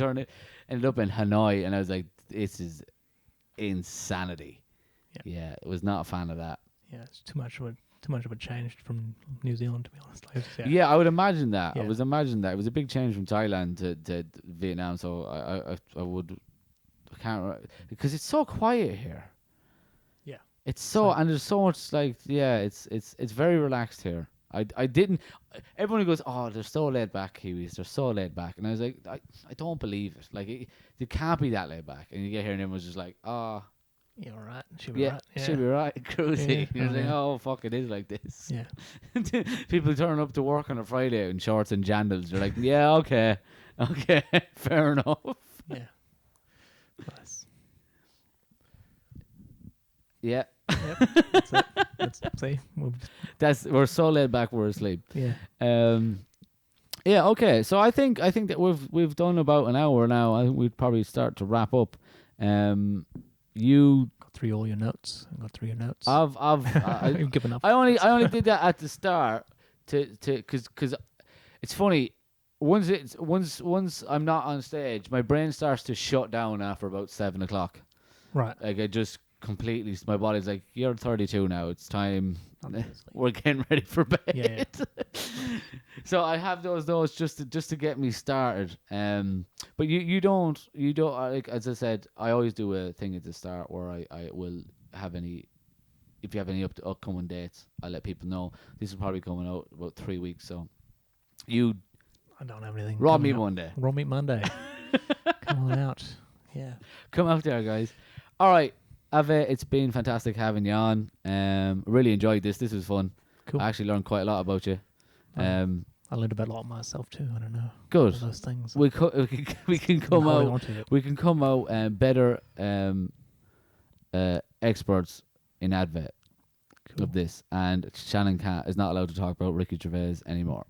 A: ended up in Hanoi, and I was like, this is insanity. Yeah, I was not a fan of that.
B: Yeah, it's too much. too much of a change from New Zealand, to be honest. Like,
A: Yeah, I would imagine that.
B: Yeah.
A: I was imagine that it was a big change from Thailand to Vietnam. So I can't because it's so quiet here.
B: Yeah.
A: It's so
B: Like-
A: and there's so much it's very relaxed here. I didn't. Everyone goes, oh, they're so laid back, Kiwis. They're so laid back, and I was like, I don't believe it. Like you can't be that laid back. And you get here and everyone's just like, oh,
B: yeah, all right. Should be
A: yeah,
B: right. Yeah.
A: should be right, cruisy.
B: Yeah.
A: You're
B: Oh,
A: like,
B: yeah.
A: oh fuck, it is like this.
B: Yeah.
A: People turn up to work on a Friday in shorts and jandals. You're like, yeah, okay, fair enough.
B: Yeah. Nice.
A: Yeah,
B: Yep. That's it. Let's see.
A: we're so laid back, we're asleep.
B: Yeah.
A: Yeah, okay. So I think that we've done about an hour now. I think we'd probably start to wrap up. You
B: Got through all your notes. I got through your notes.
A: I've
B: You've given up.
A: I only did that at the start because it's funny. Once I'm not on stage, my brain starts to shut down after about 7 o'clock.
B: Right.
A: Like I just completely, my body's like, you're 32 now. It's time.
B: Obviously.
A: We're getting ready for bed.
B: Yeah.
A: So I have those just to get me started. But you don't like, as I said, I always do a thing at the start where I will have any. If you have any upcoming dates, I'll let people know. This is probably coming out about 3 weeks. So you
B: I don't have anything.
A: Raw
B: coming
A: Meat
B: up.
A: Monday.
B: Raw Meat Monday. Come on out. Yeah.
A: Come out there, guys. All right, Advait, it's been fantastic having you on. Really enjoyed this. This was fun.
B: Cool.
A: I actually learned quite a lot about you.
B: I learned about a lot myself too. I don't know.
A: Good.
B: All those things.
A: We can come
B: holding
A: out.
B: on to it.
A: We can come out better experts in Advait
B: Cool.
A: of this. And Shannon is not allowed to talk about Ricky Gervais anymore.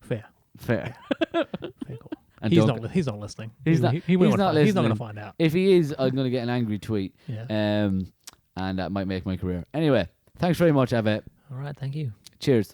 B: Fair.
A: Fair.
B: Fair cool.
A: And
B: He's
A: Doug-
B: not. He's not listening.
A: He's not-
B: He will
A: he's not
B: He's not going
A: listening.
B: to find out.
A: If he is, I'm going to get an angry tweet.
B: Yeah.
A: And that might make my career. Anyway, thanks very much, Advait.
B: All right. Thank you.
A: Cheers.